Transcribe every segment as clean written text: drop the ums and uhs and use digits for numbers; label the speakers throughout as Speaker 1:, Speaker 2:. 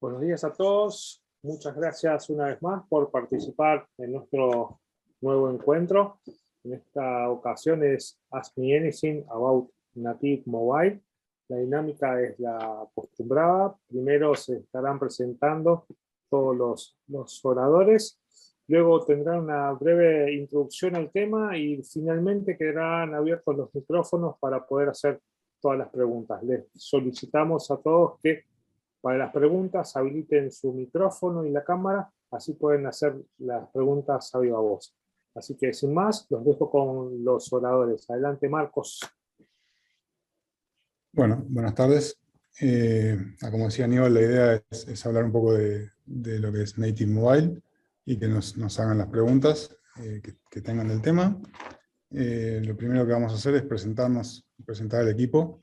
Speaker 1: Buenos días a todos. Muchas gracias una vez más por participar en nuestro nuevo encuentro. En esta ocasión es Ask Me Anything About Native Mobile. La dinámica es la acostumbrada. Primero se estarán presentando todos los oradores. Luego tendrán una breve introducción al tema y finalmente quedarán abiertos los micrófonos para poder hacer todas las preguntas. Les solicitamos a todos que para las preguntas habiliten su micrófono y la cámara, así pueden hacer las preguntas a viva voz. Así que sin más, los dejo con los oradores. Adelante, Marcos.
Speaker 2: Bueno, buenas tardes. Como decía Aníbal, la idea es hablar un poco de lo que es Native Mobile y que nos hagan las preguntas que tengan del tema. Lo primero que vamos a hacer es presentar al equipo.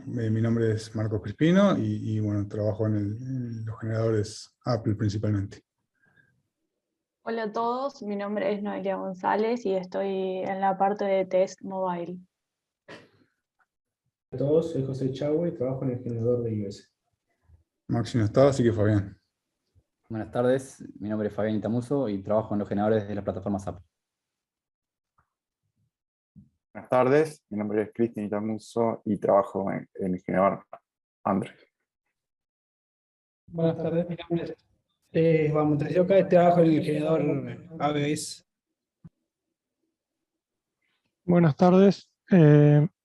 Speaker 2: Mi nombre es Marcos Crispino y bueno, trabajo en los generadores Apple principalmente.
Speaker 3: Hola a todos, mi nombre es Noelia González y estoy en la parte de Test Mobile.
Speaker 4: Hola a todos, soy José Chagüe y trabajo en el generador de iOS.
Speaker 2: Maxi no está, así que Fabián.
Speaker 5: Buenas tardes, mi nombre es Fabián Itamuso y trabajo en los generadores de las plataformas Apple.
Speaker 6: Buenas tardes, mi nombre es Cristian Itamuso y trabajo en el generador Android.
Speaker 7: Buenas tardes, mi nombre es Juan Montesioca y trabajo en el generador AWS.
Speaker 8: Buenas tardes,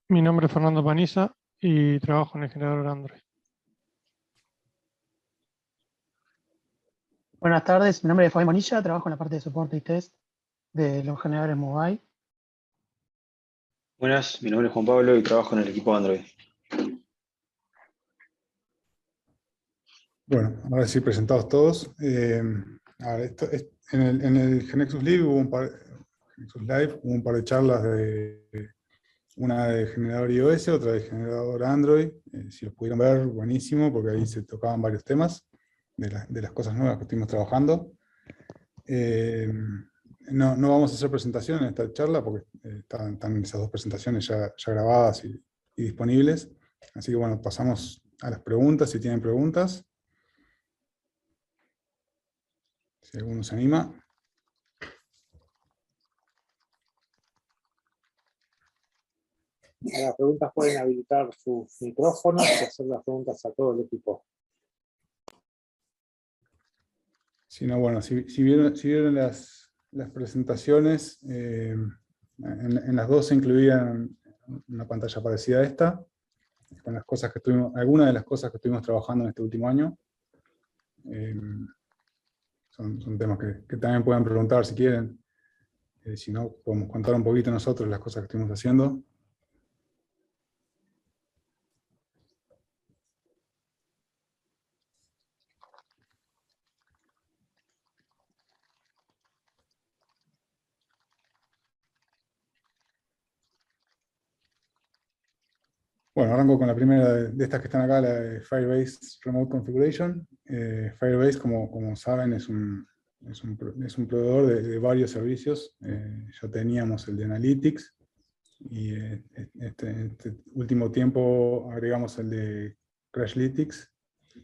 Speaker 8: mi nombre es Fernando Paniza y trabajo en el generador Android.
Speaker 9: Buenas tardes, mi nombre es Fabián Bonilla, trabajo en la parte de soporte y test de los generadores mobile.
Speaker 10: Buenas, mi nombre es Juan Pablo y trabajo en el equipo Android.
Speaker 2: Bueno, ahora sí presentados todos. En el Genexus Live hubo un par de charlas, una de generador iOS, otra de generador Android. Si los pudieron ver, buenísimo, porque ahí se tocaban varios temas de las cosas nuevas que estuvimos trabajando. No vamos a hacer presentación en esta charla, porque están esas dos presentaciones ya grabadas y disponibles. Así que bueno, pasamos a las preguntas, si tienen preguntas. Si alguno se anima.
Speaker 1: Para las preguntas pueden habilitar sus micrófonos y hacer las preguntas a todo el equipo.
Speaker 2: Si no, bueno, si vieron las presentaciones, en las dos se incluían una pantalla parecida a esta, con las cosas que algunas de las cosas que estuvimos trabajando en este último año. Son temas que también pueden preguntar si quieren. Si no, podemos contar un poquito nosotros las cosas que estuvimos haciendo. Bueno, arranco con la primera de estas que están acá, la de Firebase Remote Configuration. Firebase, como saben, es un proveedor de varios servicios. Ya teníamos el de Analytics, y este último tiempo agregamos el de Crashlytics,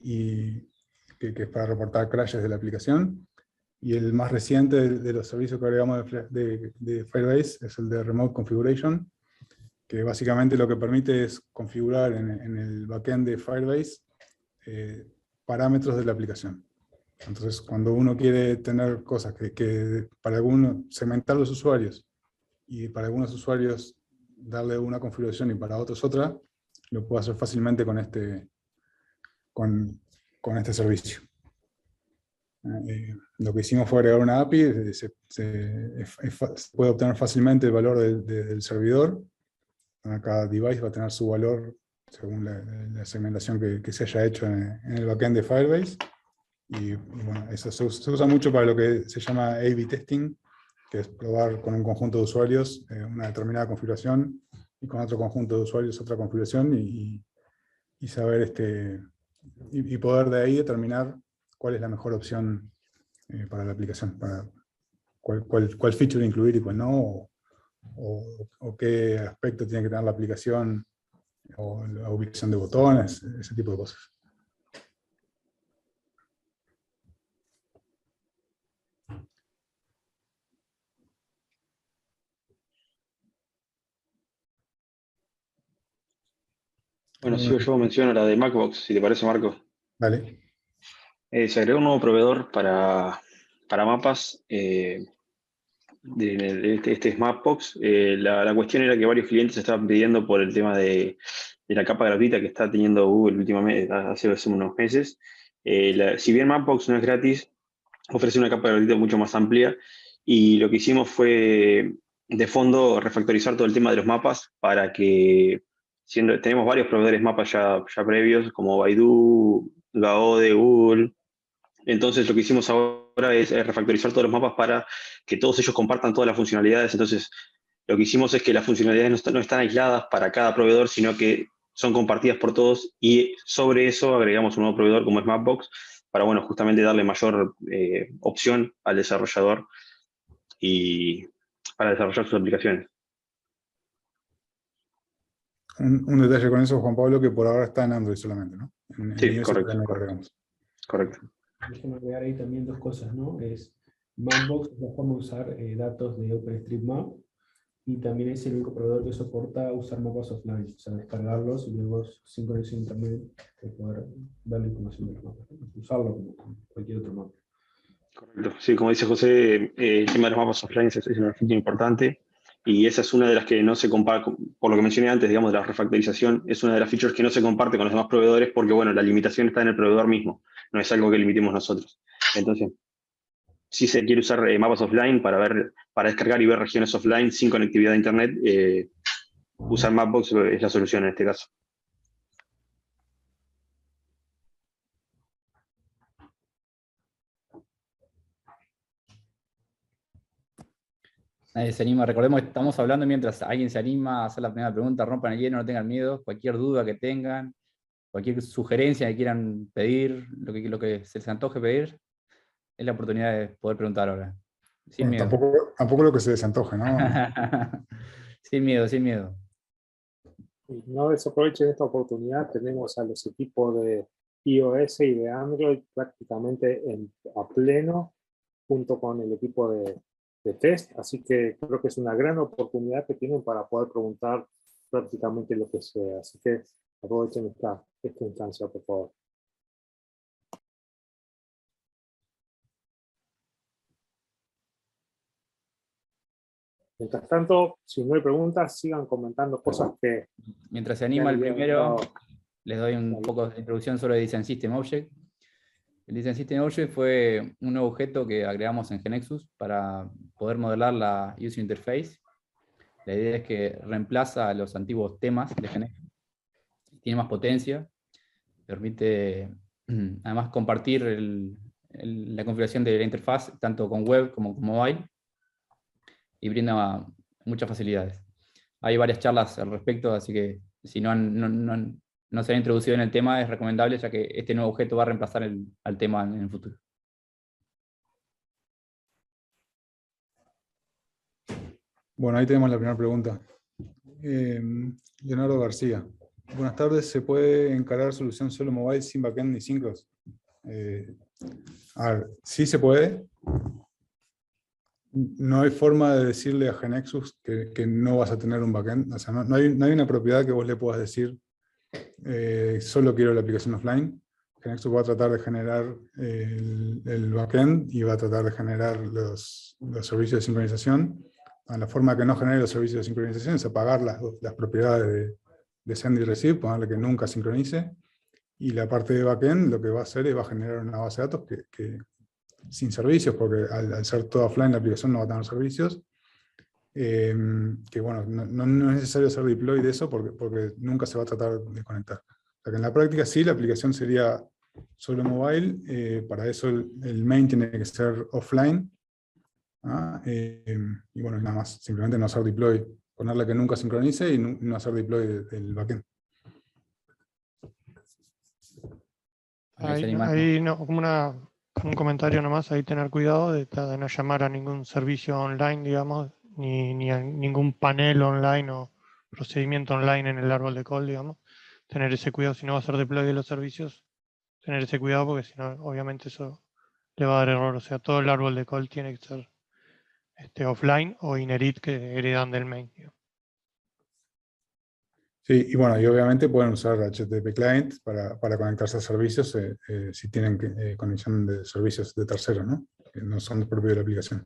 Speaker 2: que es para reportar crashes de la aplicación. Y el más reciente de los servicios que agregamos de Firebase es el de Remote Configuration, que básicamente lo que permite es configurar en el backend de Firebase parámetros de la aplicación. Entonces, cuando uno quiere tener cosas que para algunos, segmentar los usuarios, y para algunos usuarios darle una configuración y para otros otra, lo puede hacer fácilmente con este servicio. Lo que hicimos fue agregar una API, se puede obtener fácilmente el valor del servidor. Cada device va a tener su valor según la segmentación que se haya hecho en el backend de Firebase. Y bueno, eso se usa mucho para lo que se llama A/B testing, que es probar con un conjunto de usuarios una determinada configuración y con otro conjunto de usuarios otra configuración y saber y poder de ahí determinar cuál es la mejor opción para la aplicación, para cuál feature incluir y cuál no, o qué aspecto tiene que tener la aplicación, o la ubicación de botones, ese tipo de cosas.
Speaker 10: Bueno, sigo yo, menciono la de Macbox, si te parece, Marco.
Speaker 2: Dale.
Speaker 10: Se agregó un nuevo proveedor para mapas. Este es Mapbox. La cuestión era que varios clientes estaban pidiendo por el tema de la capa gratuita que está teniendo Google últimamente, hace unos meses. Si bien Mapbox no es gratis, ofrece una capa gratuita mucho más amplia, y lo que hicimos fue de fondo refactorizar todo el tema de los mapas para que, tenemos varios proveedores mapas ya previos, como Baidu, Gaode, Google. Entonces lo que hicimos ahora es refactorizar todos los mapas para que todos ellos compartan todas las funcionalidades. Entonces lo que hicimos es que las funcionalidades no están aisladas para cada proveedor, sino que son compartidas por todos, y sobre eso agregamos un nuevo proveedor como es Mapbox para, bueno, justamente darle mayor opción al desarrollador y para desarrollar sus aplicaciones.
Speaker 2: Un detalle con eso, Juan Pablo, que por ahora está en Android solamente, ¿no? En
Speaker 10: Sí,
Speaker 2: iOS
Speaker 10: correcto.
Speaker 2: todavía no lo agregamos.
Speaker 10: Correcto.
Speaker 4: Déjame agregar ahí también dos cosas, ¿no? Mapbox es la forma de usar datos de OpenStreetMap, y también es el único proveedor que soporta usar mapas offline, o sea, descargarlos y luego sincronizar internet para poder ver la información de los mapas, ¿no? Usarlo como cualquier otro mapa.
Speaker 10: Correcto. Sí, como dice José, el tema de los mapas offline es una feature importante, y esa es una de las que no se comparte, por lo que mencioné antes, digamos, de la refactorización, es una de las features que no se comparte con los demás proveedores porque, bueno, la limitación está en el proveedor mismo, no es algo que limitemos nosotros. Entonces, si se quiere usar mapas offline para descargar y ver regiones offline sin conectividad a internet, usar Mapbox es la solución en este caso.
Speaker 5: Nadie se anima. Recordemos que estamos hablando mientras alguien se anima a hacer la primera pregunta. Rompan el hielo, no tengan miedo. Cualquier duda que tengan, cualquier sugerencia que quieran pedir, lo que se les antoje pedir, es la oportunidad de poder preguntar ahora. Sin
Speaker 2: Bueno,
Speaker 5: miedo.
Speaker 2: tampoco lo que se les antoje, ¿no?
Speaker 5: Sin miedo, sin miedo.
Speaker 1: Y no desaprovechen esta oportunidad, tenemos a los equipos de iOS y de Android prácticamente a pleno, junto con el equipo de test, así que creo que es una gran oportunidad que tienen para poder preguntar prácticamente lo que sea, así que aprovechen esta instancia, por favor. Mientras tanto, si no hay preguntas, sigan comentando cosas que...
Speaker 5: Mientras se anima el primero, les doy un poco de introducción sobre Design System Object. El Design System Object fue un nuevo objeto que agregamos en GeneXus para poder modelar la User Interface. La idea es que reemplaza a los antiguos temas de GeneXus. Tiene más potencia, permite además compartir la configuración de la interfaz tanto con web como con mobile, y brinda muchas facilidades. Hay varias charlas al respecto, así que si no se han introducido en el tema, es recomendable, ya que este nuevo objeto va a reemplazar al tema en el futuro.
Speaker 2: Bueno, ahí tenemos la primera pregunta. Leonardo García. Buenas tardes, ¿se puede encarar solución solo mobile sin backend ni sincros? A ver, sí se puede. No hay forma de decirle a GeneXus que no vas a tener un backend. O sea, no hay una propiedad que vos le puedas decir solo quiero la aplicación offline. GeneXus va a tratar de generar el backend y va a tratar de generar los servicios de sincronización. La forma que no genere los servicios de sincronización es apagar las propiedades de send y receive, ponerle que nunca sincronice. Y la parte de backend lo que va a hacer es va a generar una base de datos que sin servicios, porque al ser todo offline la aplicación no va a tener servicios. Que bueno, no es necesario hacer deploy de eso porque nunca se va a tratar de conectar. O sea que en la práctica sí, la aplicación sería solo mobile, para eso el main tiene que ser offline. Y bueno, nada más, simplemente no hacer deploy, ponerle que nunca sincronice y no hacer deploy del backend.
Speaker 8: Ahí no, como un comentario nomás, ahí tener cuidado de no llamar a ningún servicio online, digamos, ni a ningún panel online o procedimiento online en el árbol de call, digamos. Tener ese cuidado, si no va a hacer deploy de los servicios, tener ese cuidado porque si no, obviamente eso le va a dar error. O sea, todo el árbol de call tiene que ser offline o inherit que heredan del main, digamos.
Speaker 2: Sí, y bueno, y obviamente pueden usar HTTP Client para conectarse a servicios si tienen conexión de servicios de terceros, ¿no? Que no son propios de la aplicación.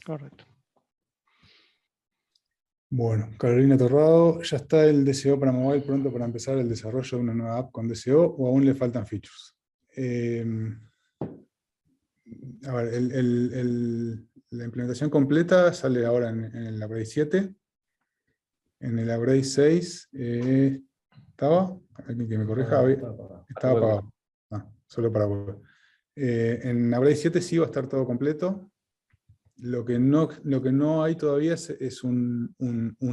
Speaker 8: Correcto.
Speaker 2: Bueno, Carolina Torrado, ¿ya está el DSO para mobile pronto para empezar el desarrollo de una nueva app con DSO o aún le faltan features? A ver, la implementación completa sale ahora en el upgrade 7. En el upgrade 6 ¿estaba? ¿Alguien que me corrija? Estaba apagado. Solo para web. En upgrade 7 sí va a estar todo completo. Lo que no hay todavía es un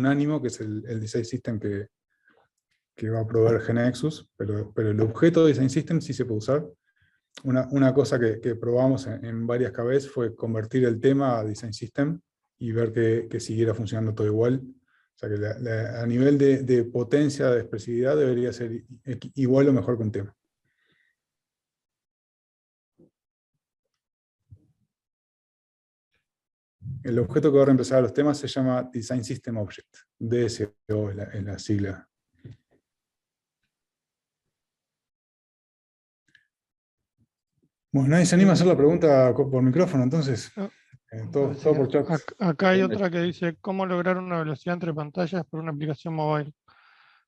Speaker 2: ánimo, que es el Design System que va a proveer GeneXus, pero el objeto de Design System sí se puede usar. Una cosa que probamos en varias KBs fue convertir el tema a Design System y ver que siguiera funcionando todo igual. O sea que a nivel de potencia, de expresividad, debería ser igual o mejor que un tema. El objeto que va a reemplazar a los temas se llama Design System Object, DSO es la sigla. Bueno, nadie se anima a hacer la pregunta por micrófono, entonces. Todo por chat.
Speaker 8: Acá hay otra que dice, ¿cómo lograr una velocidad entre pantallas por una aplicación mobile?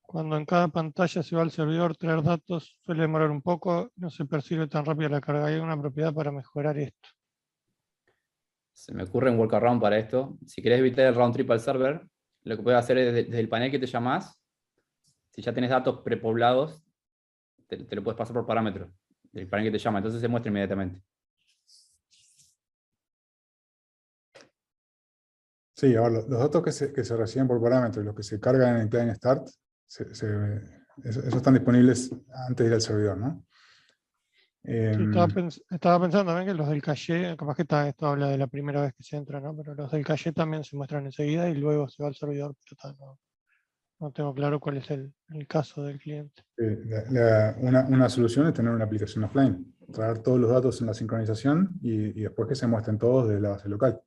Speaker 8: Cuando en cada pantalla se va al servidor, traer datos suele demorar un poco, no se percibe tan rápido la carga. ¿Hay una propiedad para mejorar esto?
Speaker 5: Se me ocurre un workaround para esto. Si querés evitar el round trip al server, lo que puedes hacer es desde el panel que te llamás, si ya tenés datos prepoblados, te lo puedes pasar por parámetros del panel que te llama, entonces se muestra inmediatamente.
Speaker 2: Sí, ahora los datos que se reciben por parámetros y los que se cargan en el client start, esos están disponibles antes de ir al servidor, ¿no?
Speaker 8: Sí, estaba pensando también que los del caché, capaz que esto habla de la primera vez que se entra, ¿no? Pero los del caché también se muestran enseguida y luego se va al servidor. No tengo claro cuál es el caso del cliente.
Speaker 2: Una solución es tener una aplicación offline, traer todos los datos en la sincronización y después que se muestren todos de la base local.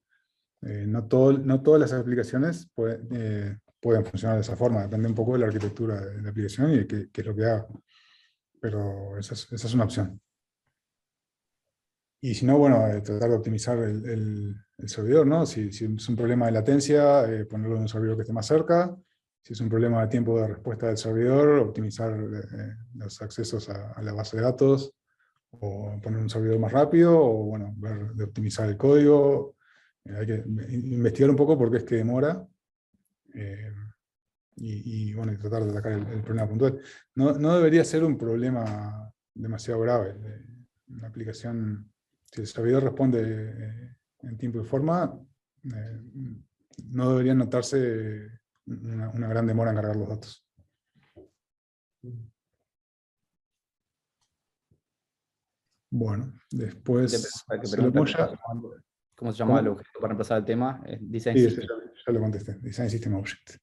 Speaker 2: No todas las aplicaciones pueden funcionar de esa forma, depende un poco de la arquitectura de la aplicación y de qué es lo que haga. Pero esa es una opción. Y si no, bueno, tratar de optimizar el servidor, ¿no? Si es un problema de latencia, ponerlo en un servidor que esté más cerca. Si es un problema de tiempo de respuesta del servidor, optimizar los accesos a la base de datos, o poner un servidor más rápido, o bueno, ver de optimizar el código. Hay que investigar un poco por qué es que demora, y bueno, y tratar de atacar el problema puntual. No debería ser un problema demasiado grave. Una aplicación, si el servidor responde en tiempo y forma, no debería notarse una gran demora en cargar los datos. Bueno, después...
Speaker 5: ¿Cómo se llama el objeto para reemplazar el tema? Design
Speaker 2: Sí,
Speaker 5: System.
Speaker 2: ya lo contesté, Design System Object.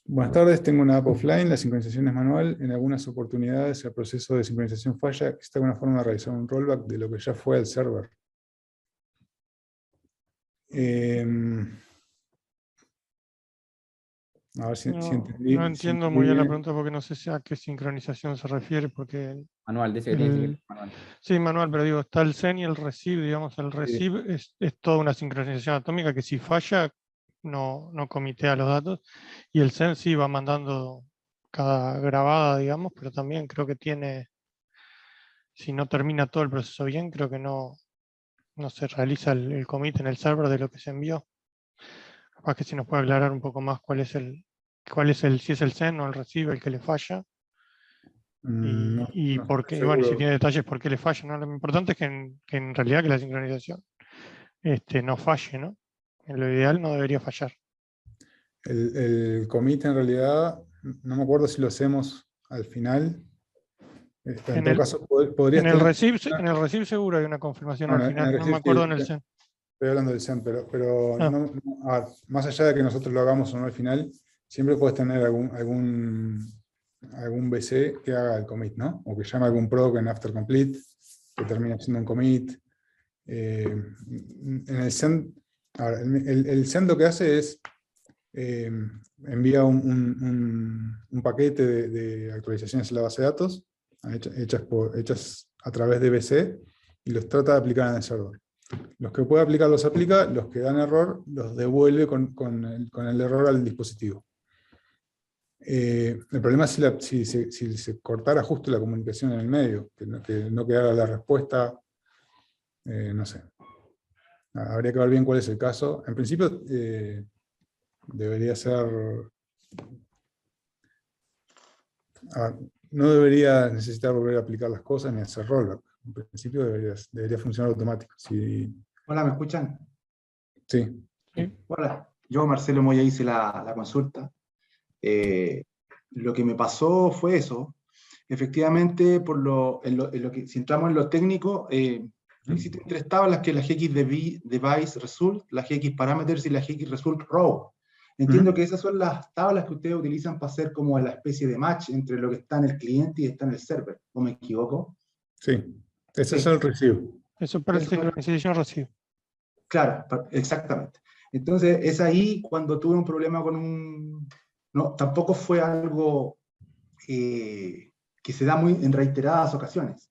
Speaker 2: Buenas tardes, tengo una app offline, la sincronización es manual, en algunas oportunidades el proceso de sincronización falla, ¿existe alguna forma de realizar un rollback de lo que ya fue al server? A ver si entendí.
Speaker 8: No entiendo muy bien la pregunta porque no sé a qué sincronización se refiere, porque...
Speaker 5: Manual, dice que tiene que ser manual.
Speaker 8: Sí, manual, pero digo, está el send y el receive, digamos, el receive es toda una sincronización atómica que si falla no comitea los datos, y el send sí va mandando cada grabada, digamos, pero también creo que tiene, si no termina todo el proceso bien, creo que no se realiza el commit en el server de lo que se envió. Capaz que si nos puede aclarar un poco más si es el send o el receive el que le falla. Y por qué, bueno, y si tiene detalles por qué le falla, ¿no? Lo importante es que en realidad que la sincronización no falle, ¿no? En lo ideal no debería fallar.
Speaker 2: El commit en realidad, no me acuerdo si lo hacemos al final. En todo caso, podría
Speaker 8: en el receive seguro hay una confirmación al final, no me acuerdo en el send.
Speaker 2: Estoy hablando del send, pero a ver, más allá de que nosotros lo hagamos o no al final, siempre puedes tener algún BC que haga el commit, ¿no? O que llame algún proc en after complete, que termine haciendo un commit. En el send, ahora, el send lo que hace es envía un paquete de actualizaciones en la base de datos, hechas a través de BC, y los trata de aplicar en el server. Los que puede aplicar los aplica, los que dan error los devuelve con el error al dispositivo. El problema es si se cortara justo la comunicación en el medio, que no quedara la respuesta, no sé. Habría que ver bien cuál es el caso. En principio, debería ser... no debería necesitar volver a aplicar las cosas ni hacer rollback. En principio debería funcionar automático.
Speaker 11: Hola, ¿me escuchan?
Speaker 2: Sí.
Speaker 11: Hola, yo Marcelo Moya hice la consulta. Lo que me pasó fue eso. Efectivamente, si entramos en lo técnico, existen 3 tablas, que es la GX Device Result, la GX Parameters y la GX Result Row. Entiendo que esas son las tablas que ustedes utilizan para hacer como la especie de match entre lo que está en el cliente y está en el server, ¿o me equivoco?
Speaker 2: Sí, ese es el recibo.
Speaker 8: Eso para el sincronización recibo.
Speaker 11: Claro, exactamente. Entonces, es ahí cuando tuve un problema con No, tampoco fue algo que se da muy en reiteradas ocasiones,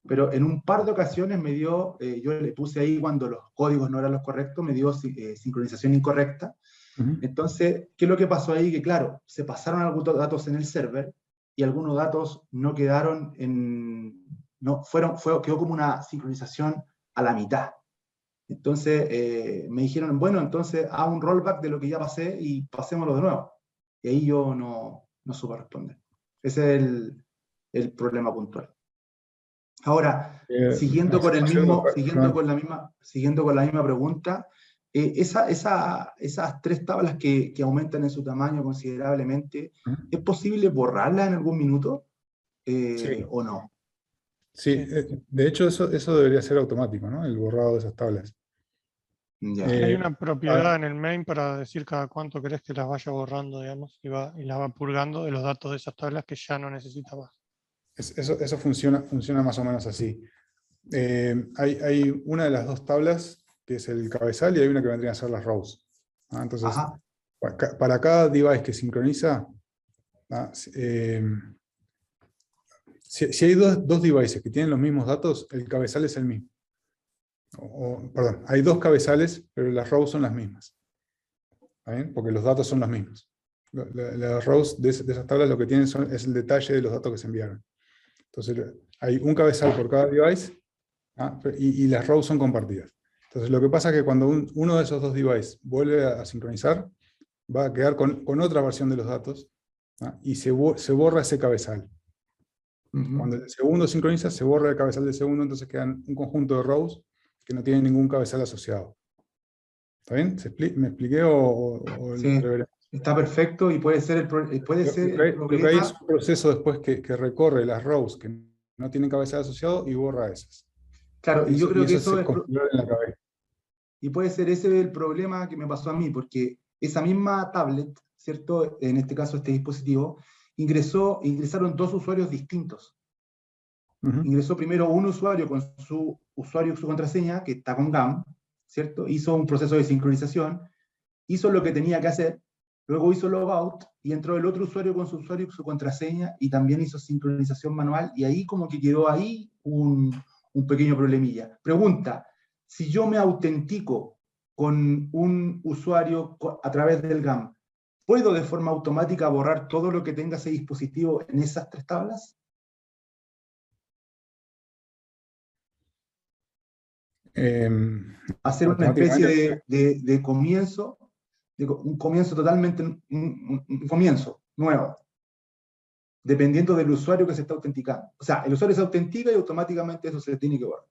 Speaker 11: pero en un par de ocasiones me dio, yo le puse ahí cuando los códigos no eran los correctos, me dio sincronización incorrecta. Entonces, ¿qué es lo que pasó ahí? Que claro, se pasaron algunos datos en el server y algunos datos no quedaron quedó como una sincronización a la mitad. Entonces me dijeron, bueno, entonces haz un rollback de lo que ya pasé y pasémoslo de nuevo. Y ahí yo no supe responder. Ese es el problema puntual. Ahora, siguiendo con la misma pregunta, esas 3 tablas que aumentan en su tamaño considerablemente, ¿es posible borrarlas en algún minuto
Speaker 2: Sí.
Speaker 11: o no?
Speaker 2: Sí, de hecho eso debería ser automático, ¿no? El borrado de esas tablas.
Speaker 8: Hay una propiedad en el main para decir cada cuánto querés que las vaya borrando, digamos, y las va purgando de los datos de esas tablas que ya no necesita más.
Speaker 2: Eso funciona más o menos así. Hay una de las 2 tablas, que es el cabezal, y hay una que vendría a ser las rows. Entonces, para cada device que sincroniza, si hay dos devices que tienen los mismos datos, el cabezal es el mismo. Perdón, hay 2 cabezales, pero las rows son las mismas. ¿Está bien? Porque los datos son los mismos. Las rows de esas tablas lo que tienen es el detalle de los datos que se enviaron. Entonces hay un cabezal por cada device, y las rows son compartidas. Entonces lo que pasa es que cuando uno de esos 2 devices vuelve a sincronizar, va a quedar con otra versión de los datos, y se borra ese cabezal. Cuando el segundo sincroniza, se borra el cabezal del segundo, entonces quedan un conjunto de rows que no tienen ningún cabezal asociado. ¿Está bien? ¿Me expliqué
Speaker 11: Sí, está perfecto, y puede ser el problema.
Speaker 2: Lo que hay es un proceso después que recorre las rows que no tienen cabezal asociado y borra esas.
Speaker 11: Claro, y yo creo que eso es...
Speaker 2: en la cabeza.
Speaker 11: Y puede ser ese el problema que me pasó a mí, porque esa misma tablet, ¿cierto? En este caso este dispositivo, ingresaron 2 usuarios distintos. Ingresó primero un usuario con su usuario y su contraseña, que está con GAM, ¿cierto? Hizo un proceso de sincronización, hizo lo que tenía que hacer, luego hizo logout, y entró el otro usuario con su usuario y su contraseña, y también hizo sincronización manual, y ahí como que quedó ahí un pequeño problemilla. Pregunta, si yo me autentico con un usuario a través del GAM, ¿puedo de forma automática borrar todo lo que tenga ese dispositivo en esas 3 tablas? Hacer una especie de comienzo, un comienzo totalmente, un comienzo nuevo, dependiendo del usuario que se está autenticando. O sea, el usuario se autentica y automáticamente eso se tiene que borrar.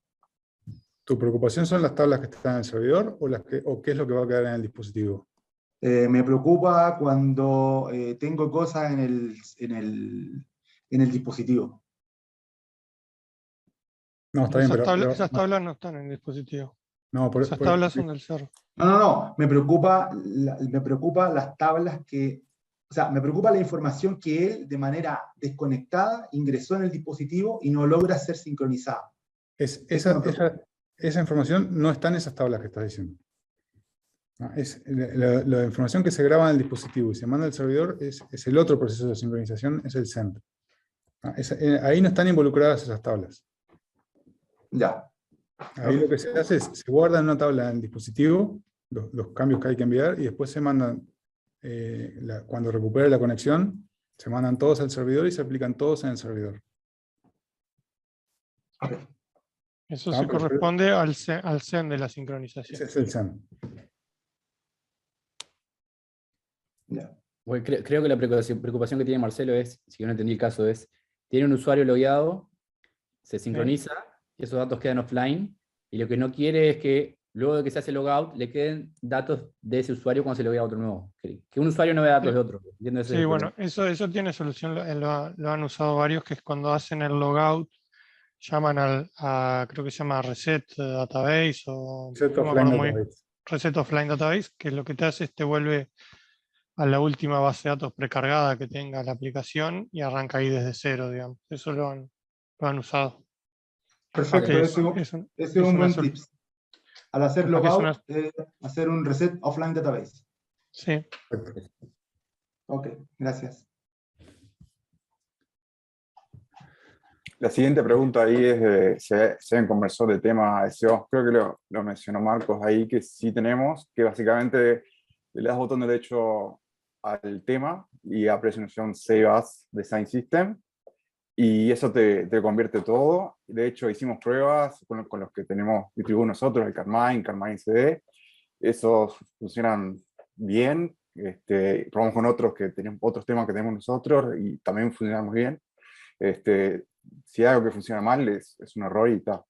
Speaker 2: ¿Tu preocupación son las tablas que están en el servidor o qué es lo que va a quedar en el dispositivo?
Speaker 11: Me preocupa cuando tengo cosas en el dispositivo.
Speaker 2: No, está bien,
Speaker 8: esas tablas no están en el dispositivo.
Speaker 2: No,
Speaker 8: esas tablas son del server.
Speaker 11: No. Me preocupa las tablas que... O sea, me preocupa la información que él, de manera desconectada, ingresó en el dispositivo y no logra ser sincronizada.
Speaker 2: Esa información no está en esas tablas que estás diciendo. La información que se graba en el dispositivo y se manda al servidor es el otro proceso de sincronización, es el send. Ahí no están involucradas esas tablas.
Speaker 11: Ya.
Speaker 2: Ahí lo que se hace es, se guarda en una tabla en el dispositivo los cambios que hay que enviar y después se mandan, cuando recupere la conexión, se mandan todos al servidor y se aplican todos en el servidor.
Speaker 8: Eso se corresponde al send de la sincronización.
Speaker 2: Ese es el send.
Speaker 5: Bueno, creo que la preocupación que tiene Marcelo es, si yo no entendí el caso, es, tiene un usuario logueado, se sincroniza, y esos datos quedan offline, y lo que no quiere es que luego de que se hace logout, le queden datos de ese usuario cuando se loguea a otro nuevo. Que un usuario no vea datos de otro.
Speaker 8: Sí, bueno, eso tiene solución, lo han usado varios, que es cuando hacen el logout, llaman creo que se llama Reset Database, o Reset Offline Database, que lo que te hace es te vuelve a la última base de datos precargada que tenga la aplicación y arranca ahí desde cero, digamos. Eso lo han usado.
Speaker 11: Perfecto, ese es un buen tip. Al hacer logout, hacer un reset offline database.
Speaker 8: Sí.
Speaker 11: Ok, gracias.
Speaker 6: La siguiente pregunta ahí es se han conversado del tema de SEO. Creo que lo mencionó Marcos ahí, que sí tenemos, que básicamente le das botón derecho al tema y aparece una opción Save As Design System y eso te convierte todo. De hecho, hicimos pruebas con los que tenemos distribuidos nosotros, el Carmine CD. Esos funcionan bien. Probamos con otros que tenemos otros temas que tenemos nosotros y también funcionan muy bien. Si hay algo que funciona mal es un error y tal.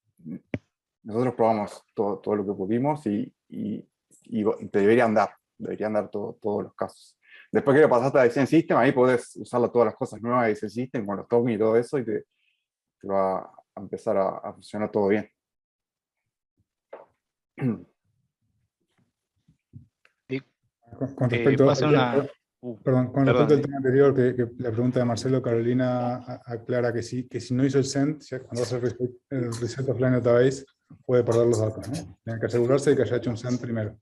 Speaker 6: Nosotros probamos todo lo que pudimos y te deberían dar todos los casos. Después que lo pasaste a Design System, ahí podés usar todas las cosas nuevas de Design System, con los tokens y todo eso, y te va a empezar a funcionar todo bien.
Speaker 2: Con respecto al tema anterior, que la pregunta de Marcelo, Carolina aclara que si no hizo el send, cuando hace el reset offline database, puede perder los datos, ¿no? Tienen que asegurarse de que haya hecho un send primero.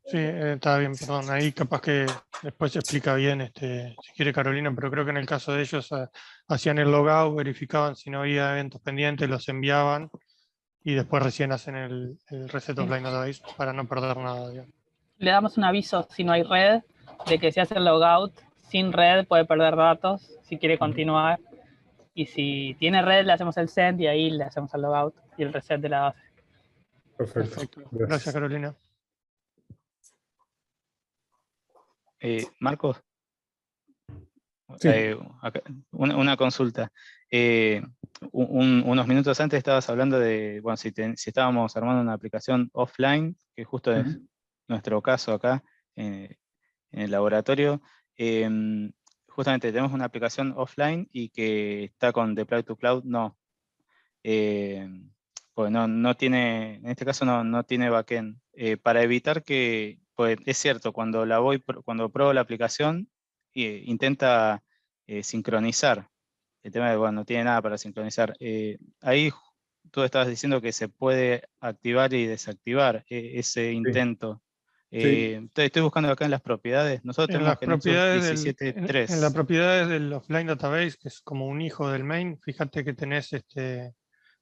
Speaker 8: Sí, está bien, perdón. Ahí capaz que después se explica bien, si quiere Carolina, pero creo que en el caso de ellos hacían el logout, verificaban si no había eventos pendientes, los enviaban y después recién hacen el reset offline database para no perder nada, digamos.
Speaker 12: Le damos un aviso si no hay red, de que si hace el logout sin red puede perder datos si quiere continuar. Y si tiene red, le hacemos el send y ahí le hacemos el logout y el reset de la base.
Speaker 2: Perfecto.
Speaker 8: Gracias, Carolina.
Speaker 13: Marcos,
Speaker 2: sí.
Speaker 13: Una consulta. Unos minutos antes estabas hablando de, bueno, si estábamos armando una aplicación offline, que justo es nuestro caso acá en el laboratorio. Justamente tenemos una aplicación offline y que está con Deploy to Cloud, no. Pues no tiene, en este caso no tiene backend. Para evitar que, pues es cierto, cuando pruebo la aplicación, intenta sincronizar. El tema de, bueno, no tiene nada para sincronizar. Ahí tú estabas diciendo que se puede activar y desactivar ese intento.
Speaker 2: Sí.
Speaker 13: Estoy buscando acá en las propiedades. Nosotros tenemos
Speaker 8: propiedades
Speaker 13: 17.3.
Speaker 8: en las propiedades del offline database, que es como un hijo del main, fíjate que tenés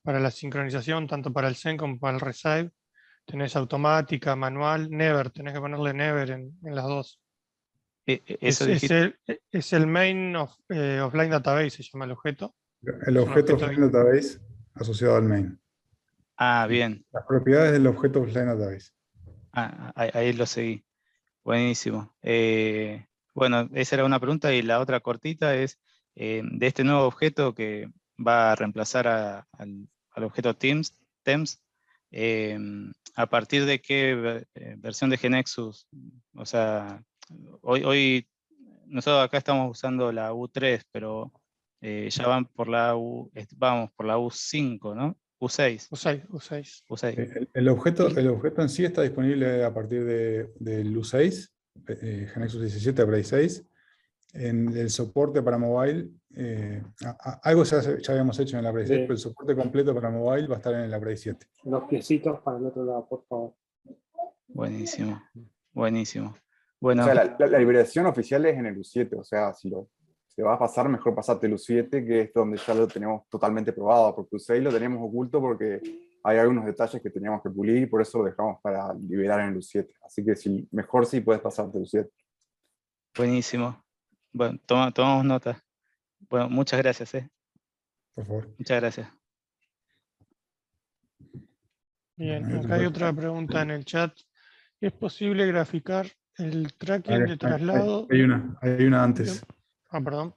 Speaker 8: para la sincronización, tanto para el send como para el receive, tenés automática, manual, never, tenés que ponerle never en las dos. Es el main offline database, se llama el objeto.
Speaker 2: El objeto offline database asociado al main.
Speaker 13: Ah, bien.
Speaker 2: Las propiedades del objeto offline database.
Speaker 13: Ah, ahí lo seguí. Buenísimo. Bueno, esa era una pregunta y la otra cortita es de este nuevo objeto que va a reemplazar al objeto TEMS, ¿a partir de qué versión de GNexus? O sea, hoy nosotros acá estamos usando la U3, pero ya vamos por la U5, ¿no?
Speaker 8: U6.
Speaker 2: El objeto en sí está disponible a partir del U6, GNexus 17 a Prey 6. En el soporte para mobile, algo ya habíamos hecho en la Prey 6, pero el soporte completo para mobile va a estar en la Prey 7.
Speaker 1: Los piecitos para el otro lado, por favor.
Speaker 13: Buenísimo. Buenísimo.
Speaker 6: O
Speaker 13: Bueno,
Speaker 6: sea, la liberación oficial es en el U7, o sea, si vas a pasar, mejor pasarte el U7, que es donde ya lo tenemos totalmente probado, porque U6 lo teníamos oculto porque hay algunos detalles que teníamos que pulir y por eso lo dejamos para liberar en el U7. Así que mejor sí puedes pasarte el U7.
Speaker 13: buenísimo. Bueno, tomamos nota. Bueno, muchas gracias.
Speaker 2: Por favor.
Speaker 13: Muchas gracias.
Speaker 8: Bien, acá hay otra pregunta en el chat. ¿Es posible graficar el tracking de traslado?
Speaker 2: Hay una antes.
Speaker 8: Perdón.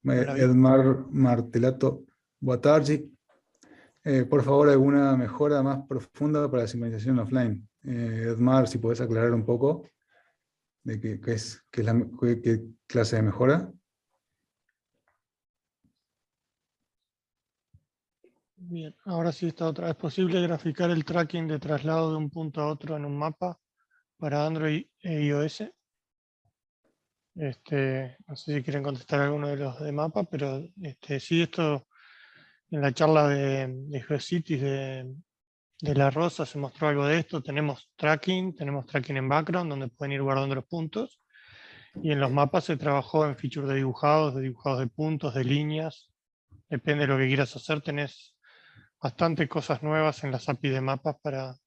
Speaker 2: Edmar Martelato, boa tarde. Por favor, alguna mejora más profunda para la sincronización offline. Edmar, si podés aclarar un poco de qué clase de mejora.
Speaker 8: Bien, ahora sí está otra. ¿Es posible graficar el tracking de traslado de un punto a otro en un mapa para Android e iOS? No sé si quieren contestar alguno de los de mapa, pero sí, esto en la charla de GeoCities de La Rosa se mostró algo de esto. Tenemos tracking en background, donde pueden ir guardando los puntos, y en los mapas se trabajó en features de dibujados de puntos, de líneas. Depende de lo que quieras hacer, tenés bastante cosas nuevas en las API de mapas para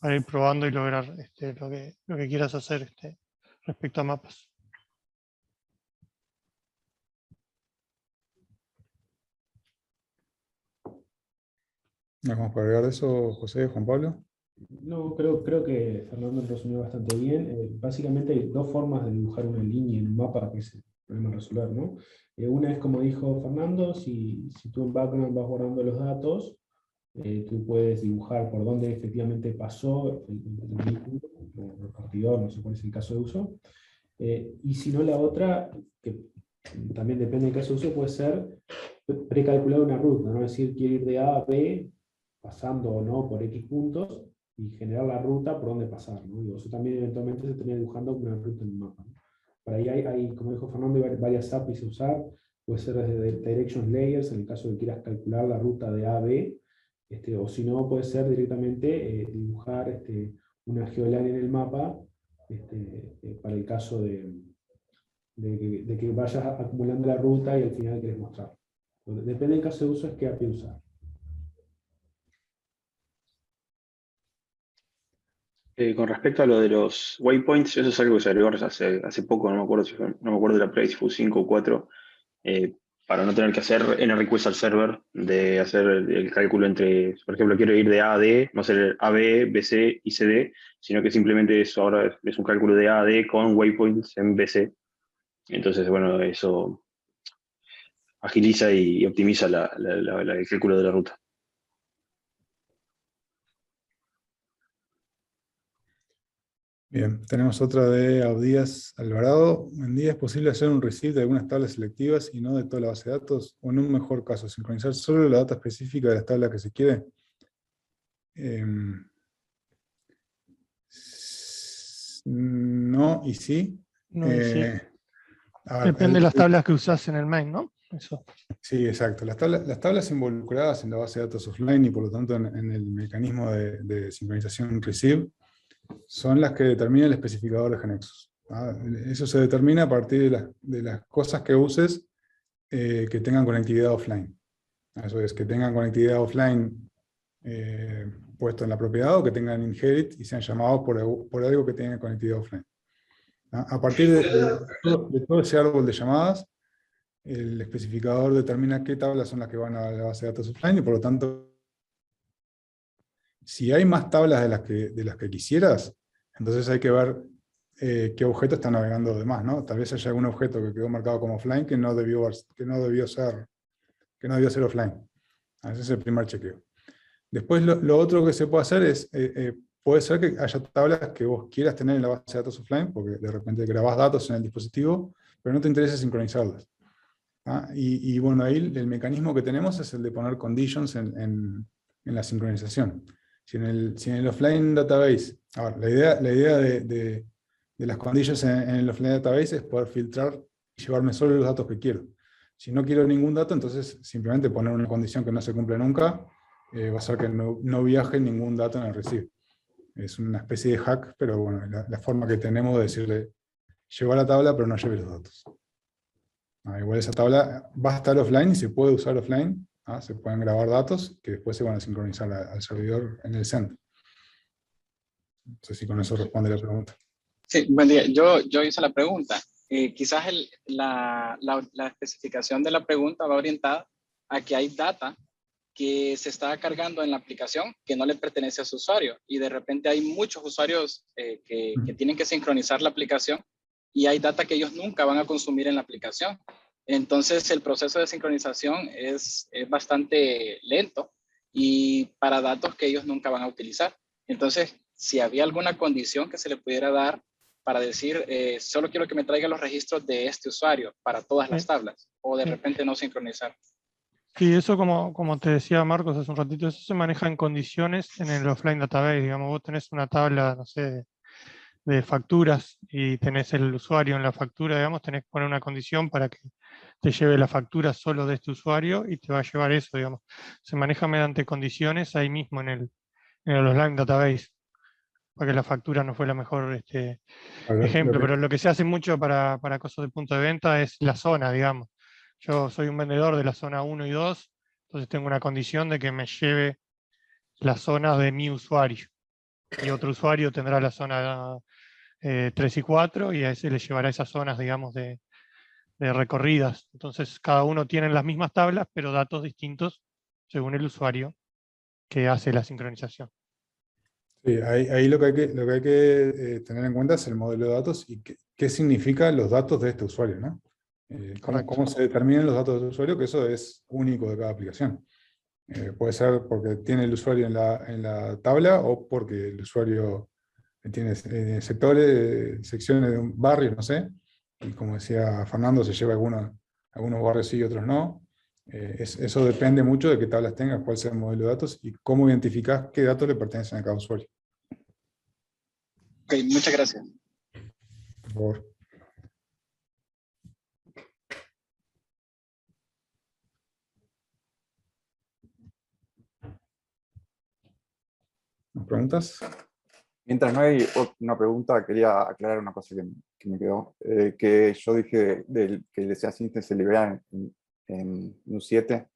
Speaker 8: ir probando y lograr lo que quieras hacer respecto a mapas.
Speaker 2: ¿Vamos para agregar eso, José, Juan Pablo?
Speaker 4: No, creo que Fernando lo resumió bastante bien. Básicamente hay dos formas de dibujar una línea en un mapa que es el problema a resolver, ¿no? Una es, como dijo Fernando, si tú en background vas guardando los datos, tú puedes dibujar por dónde efectivamente pasó el vehículo, o repartidor, no sé cuál es el caso de uso. Y si no, la otra, que también depende del caso de uso, puede ser precalcular una ruta, ¿no? Es decir, quiero ir de A a B, pasando o no por X puntos, y generar la ruta por dónde pasar, ¿no? Y eso también eventualmente se termina dibujando una ruta en un mapa, ¿no? Por ahí hay, como dijo Fernando, hay varias APIs a usar. Puede ser desde Directions Layers, en el caso de que quieras calcular la ruta de A a B, o si no, puede ser directamente dibujar una geoline en el mapa, para el caso de que vayas acumulando la ruta y al final querés mostrar. Depende del caso de uso, es qué API usar.
Speaker 10: Con respecto a lo de los waypoints, eso es algo que se agregó hace poco, no me acuerdo de la Play, si fue 5 o 4, para no tener que hacer N request al server, de hacer el cálculo entre, por ejemplo, quiero ir de A a D, no hacer A, B, BC y CD, sino que simplemente eso ahora es un cálculo de A a D con waypoints en BC. Entonces, bueno, eso agiliza y optimiza el cálculo de la ruta.
Speaker 2: Bien, tenemos otra de Abdías Alvarado. Buen día, ¿es posible hacer un receive de algunas tablas selectivas y no de toda la base de datos? O en un mejor caso, sincronizar solo la data específica de las tablas que se quiere. No y sí.
Speaker 8: No y sí.
Speaker 2: Ver,
Speaker 8: depende de las tablas que usás en el main, ¿no? Eso.
Speaker 2: Sí, exacto. Las tablas involucradas en la base de datos offline y por lo tanto en el mecanismo de sincronización receive son las que determina el especificador de GeoNexus. Eso se determina a partir de las cosas que uses que tengan conectividad offline. Eso es, que tengan conectividad offline puesto en la propiedad o que tengan inherit y sean llamados por algo que tenga conectividad offline. A partir de todo ese árbol de llamadas, el especificador determina qué tablas son las que van a la base de datos offline y por lo tanto, si hay más tablas de las que quisieras, entonces hay que ver qué objeto está navegando de más, ¿no? Tal vez haya algún objeto que quedó marcado como offline que no debió ser offline. Ese es el primer chequeo. Después lo otro que se puede hacer es, puede ser que haya tablas que vos quieras tener en la base de datos offline, porque de repente grabás datos en el dispositivo, pero no te interesa sincronizarlas. Y bueno, ahí el mecanismo que tenemos es el de poner conditions en la sincronización. Si en el offline database, ahora, la idea de las conditions en el offline database es poder filtrar y llevarme solo los datos que quiero. Si no quiero ningún dato, entonces simplemente poner una condición que no se cumple nunca, va a ser que no viaje ningún dato en el receive. Es una especie de hack, pero bueno, la forma que tenemos de decirle, lleva la tabla, pero no lleve los datos. Igual esa tabla va a estar offline y se puede usar offline. Se pueden grabar datos que después se van a sincronizar al servidor en el send. No sé si con eso responde la pregunta.
Speaker 14: Sí, buen día. Yo hice la pregunta. Quizás la especificación de la pregunta va orientada a que hay data que se está cargando en la aplicación que no le pertenece a su usuario, y de repente hay muchos usuarios que tienen que sincronizar la aplicación, y hay data que ellos nunca van a consumir en la aplicación. Entonces el proceso de sincronización es bastante lento y para datos que ellos nunca van a utilizar. Entonces, si había alguna condición que se le pudiera dar para decir, solo quiero que me traiga los registros de este usuario para todas las tablas, o de repente no sincronizar.
Speaker 8: Sí, eso como te decía Marcos hace un ratito, eso se maneja en condiciones en el offline database. Digamos, vos tenés una tabla, no sé, de facturas y tenés el usuario en la factura, digamos, tenés que poner una condición para que te lleve la factura solo de este usuario y te va a llevar eso, digamos. Se maneja mediante condiciones ahí mismo en el offline database, porque la factura no fue la mejor ejemplo, pero lo que se hace mucho para cosas de punto de venta es la zona, digamos. Yo soy un vendedor de la zona 1 y 2, entonces tengo una condición de que me lleve las zonas de mi usuario. Y otro usuario tendrá la zona 3 y 4 y a ese le llevará esas zonas, digamos, de recorridas. Entonces cada uno tiene las mismas tablas, pero datos distintos según el usuario que hace la sincronización.
Speaker 2: Sí, ahí lo que hay que tener en cuenta es el modelo de datos y qué significan los datos de este usuario, ¿no? Cómo se determinan los datos del usuario, que eso es único de cada aplicación. Puede ser porque tiene el usuario en la tabla o porque el usuario tiene sectores, secciones de un barrio, no sé, y como decía Fernando, se lleva algunos barrios sí y otros no. Eso depende mucho de qué tablas tengas, cuál sea el modelo de datos y cómo identificás qué datos le pertenecen a cada usuario.
Speaker 14: Ok, muchas gracias.
Speaker 2: Por favor. ¿Más preguntas?
Speaker 6: Mientras no hay una pregunta, quería aclarar una cosa que me quedó. Que yo dije que el DCA se libera en U7.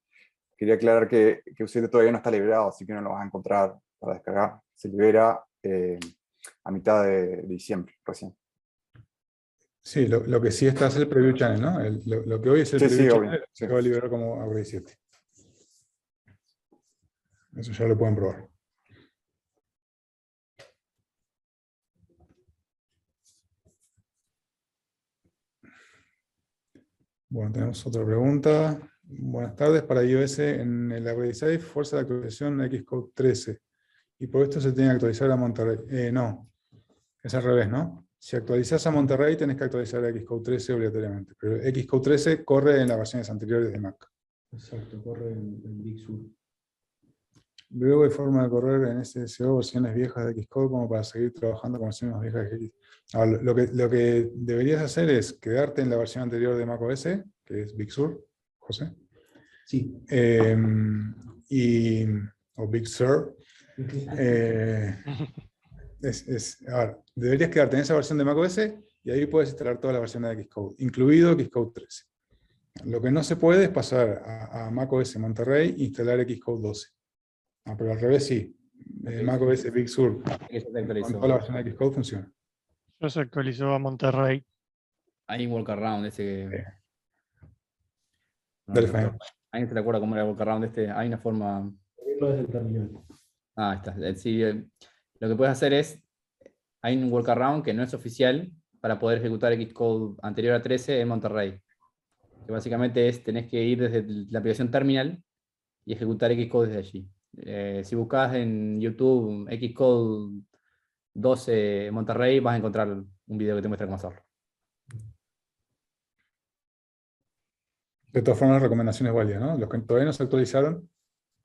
Speaker 6: Quería aclarar que U7 todavía no está liberado, así que no lo vas a encontrar para descargar. Se libera a mitad de diciembre, recién.
Speaker 2: Sí, lo que sí está es el Preview Channel, ¿no? Lo que hoy es el Preview Channel
Speaker 6: obvio,
Speaker 2: se va a liberar como Array 7. Eso ya lo pueden probar. Bueno, tenemos otra pregunta. Buenas tardes. Para iOS en el Array Safe, fuerza de actualización Xcode 13. Y por esto se tiene que actualizar a Monterrey. No, es al revés, ¿no? Si actualizás a Monterrey, tenés que actualizar a Xcode 13 obligatoriamente. Pero Xcode 13 corre en las versiones anteriores de Mac.
Speaker 4: Exacto, corre en Big Sur.
Speaker 2: Luego hay forma de correr en SSO versiones viejas de Xcode como para seguir trabajando con versiones más viejas de Xcode. Ahora, lo que deberías hacer es quedarte en la versión anterior de macOS, que es Big Sur, José.
Speaker 4: Sí.
Speaker 2: O Big Sur. Deberías quedarte en esa versión de macOS y ahí puedes instalar todas las versiones de Xcode, incluido Xcode 13. Lo que no se puede es pasar a macOS Monterrey e instalar Xcode 12. Pero al revés sí. macOS Big Sur con toda la versión de Xcode funciona.
Speaker 8: Yo se actualizó a Monterrey.
Speaker 5: Hay un workaround ese que...
Speaker 2: Dale, Fabián.
Speaker 5: ¿Alguien se recuerda cómo era el workaround este? Hay una forma...
Speaker 4: Desde el terminal.
Speaker 5: Ah, está. Sí, lo que puedes hacer es... Hay un workaround que no es oficial para poder ejecutar Xcode anterior a 13 en Monterrey. Que básicamente es, tenés que ir desde la aplicación terminal y ejecutar Xcode desde allí. Si buscas en YouTube Xcode 12 Monterrey, vas a encontrar un video que te muestra cómo hacerlo.
Speaker 2: De todas formas, recomendaciones válidas, ¿no? Los que todavía no se actualizaron,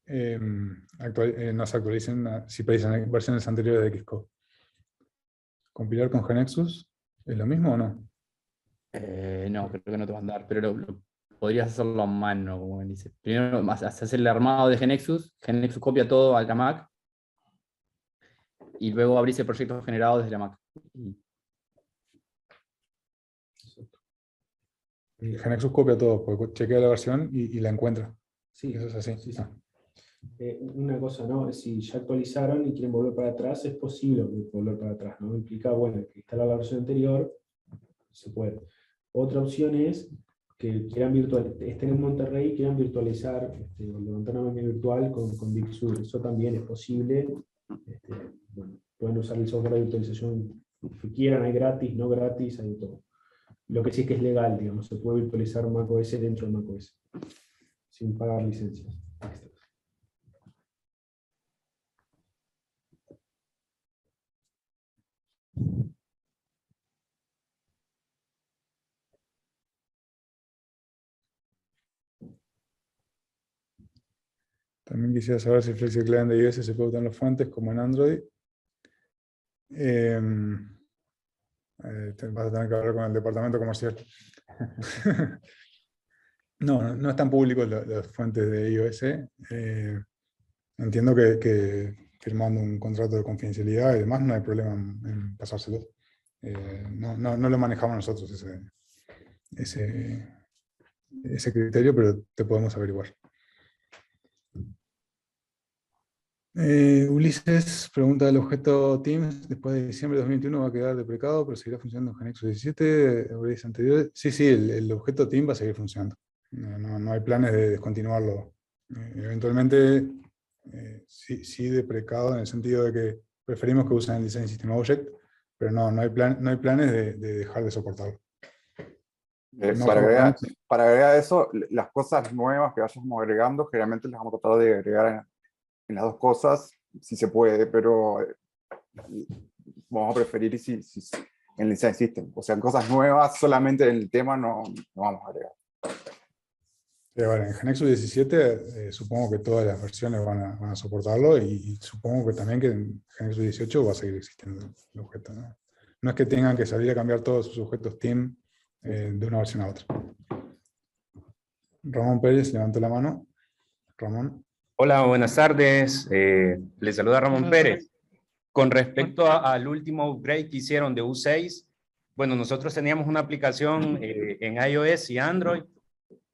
Speaker 2: no se actualicen si precisan versiones anteriores de Xcode. ¿Compilar con GNexus es lo mismo o no?
Speaker 5: No, creo que no te va a andar, pero podrías hacerlo a mano, como él dice. Primero haces el armado de GNexus copia todo a la Mac, y luego abrirse el proyecto generado desde la Mac.
Speaker 2: GeneXus copia todo, porque chequea la versión y la encuentra.
Speaker 4: Sí,
Speaker 2: eso es así.
Speaker 4: sí, sí. Una cosa, ¿no? Si ya actualizaron y quieren volver para atrás, es posible volver para atrás, ¿no? Implica, bueno, que instalar la versión anterior, se puede. Otra opción es que quieran estén en Monterrey y quieran virtualizar, o levantar una máquina virtual con Big Sur. Eso también es posible. Bueno, pueden usar el software de virtualización que quieran, hay gratis, no gratis, hay de todo. Lo que sí es que es legal, digamos, se puede virtualizar macOS dentro de macOS, sin pagar licencias extras.
Speaker 2: También quisiera saber si FlexiClient de iOS se puede usar en las fuentes como en Android. Vas a tener que hablar con el departamento comercial. No están públicos las fuentes de iOS. Entiendo que firmando un contrato de confidencialidad y demás no hay problema en pasárselo. No lo manejamos nosotros ese criterio, pero te podemos averiguar. Ulises pregunta: ¿el objeto Teams después de diciembre de 2021 va a quedar deprecado, pero seguirá funcionando en GeneXus 17? Anteriores? Sí, el objeto Team va a seguir funcionando. No hay planes de descontinuarlo. Eventualmente, sí deprecado en el sentido de que preferimos que usen el Design System Object, pero no hay planes de dejar de soportarlo.
Speaker 6: Para agregar eso, las cosas nuevas que vayamos agregando, generalmente las vamos a tratar de agregar en las dos cosas, si se puede, pero vamos a preferir si en el Design System. O sea, cosas nuevas solamente en el tema no vamos a agregar.
Speaker 2: En GeneXus 17 supongo que todas las versiones van a soportarlo y supongo que también que en GeneXus 18 va a seguir existiendo el objeto, ¿no? No es que tengan que salir a cambiar todos sus objetos Team de una versión a otra. Ramón Pérez levantó la mano. Ramón.
Speaker 15: Hola, buenas tardes. Les saluda Ramón Pérez. Con respecto al último upgrade que hicieron de U6, bueno, nosotros teníamos una aplicación en iOS y Android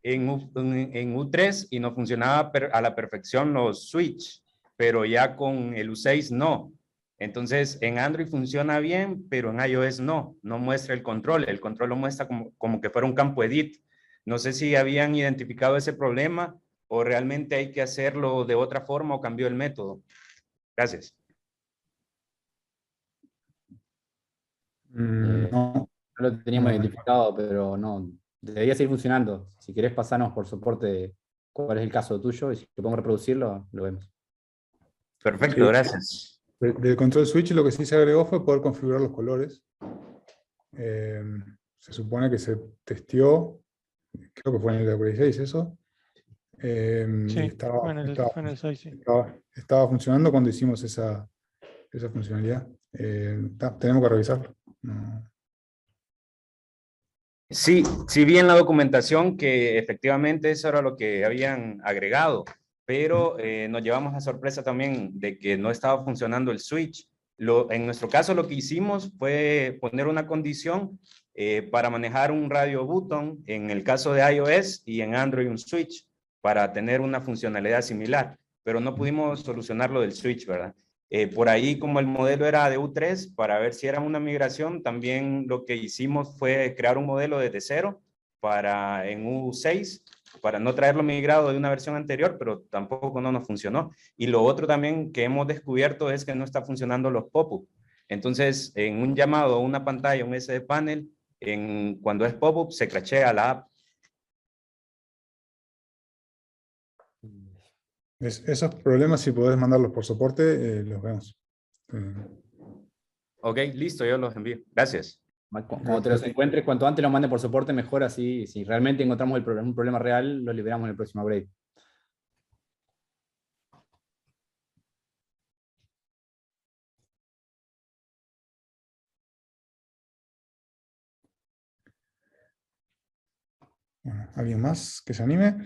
Speaker 15: en U3 y nos funcionaba a la perfección los switch, pero ya con el U6 no. Entonces, en Android funciona bien, pero en iOS no muestra el control lo muestra como que fuera un campo edit. No sé si habían identificado ese problema o realmente hay que hacerlo de otra forma o cambió el método. Gracias.
Speaker 2: No
Speaker 5: lo teníamos identificado, pero no, debería seguir funcionando. Si querés pasarnos por soporte cuál es el caso tuyo y si podemos reproducirlo, lo vemos.
Speaker 15: Perfecto, gracias.
Speaker 2: Del control switch lo que sí se agregó fue poder configurar los colores. Se supone que se testeó, creo que fue en el upgrade 6 eso.
Speaker 8: Sí, fue en el 6, sí.
Speaker 2: Estaba funcionando cuando hicimos esa funcionalidad. Tenemos que revisarlo.
Speaker 15: Sí vi en la documentación que efectivamente eso era lo que habían agregado, pero nos llevamos a sorpresa también de que no estaba funcionando el switch. En nuestro caso lo que hicimos fue poner una condición para manejar un radio button en el caso de iOS y en Android un switch para tener una funcionalidad similar, pero no pudimos solucionar lo del switch, ¿verdad? Por ahí, como el modelo era de U3, para ver si era una migración, también lo que hicimos fue crear un modelo desde cero en U6, para no traerlo migrado de una versión anterior, pero tampoco no nos funcionó. Y lo otro también que hemos descubierto es que no está funcionando los pop-up. Entonces, en un llamado a una pantalla, un SD panel, cuando es pop-up, se crashea la app.
Speaker 2: Esos problemas, si podés mandarlos por soporte, los vemos.
Speaker 15: Ok, listo, yo los envío. Gracias.
Speaker 5: Cuando te los encuentres, cuanto antes los mande por soporte, mejor, así si realmente encontramos un problema real, lo liberamos en el próximo upgrade.
Speaker 2: Bueno, ¿alguien más que se anime?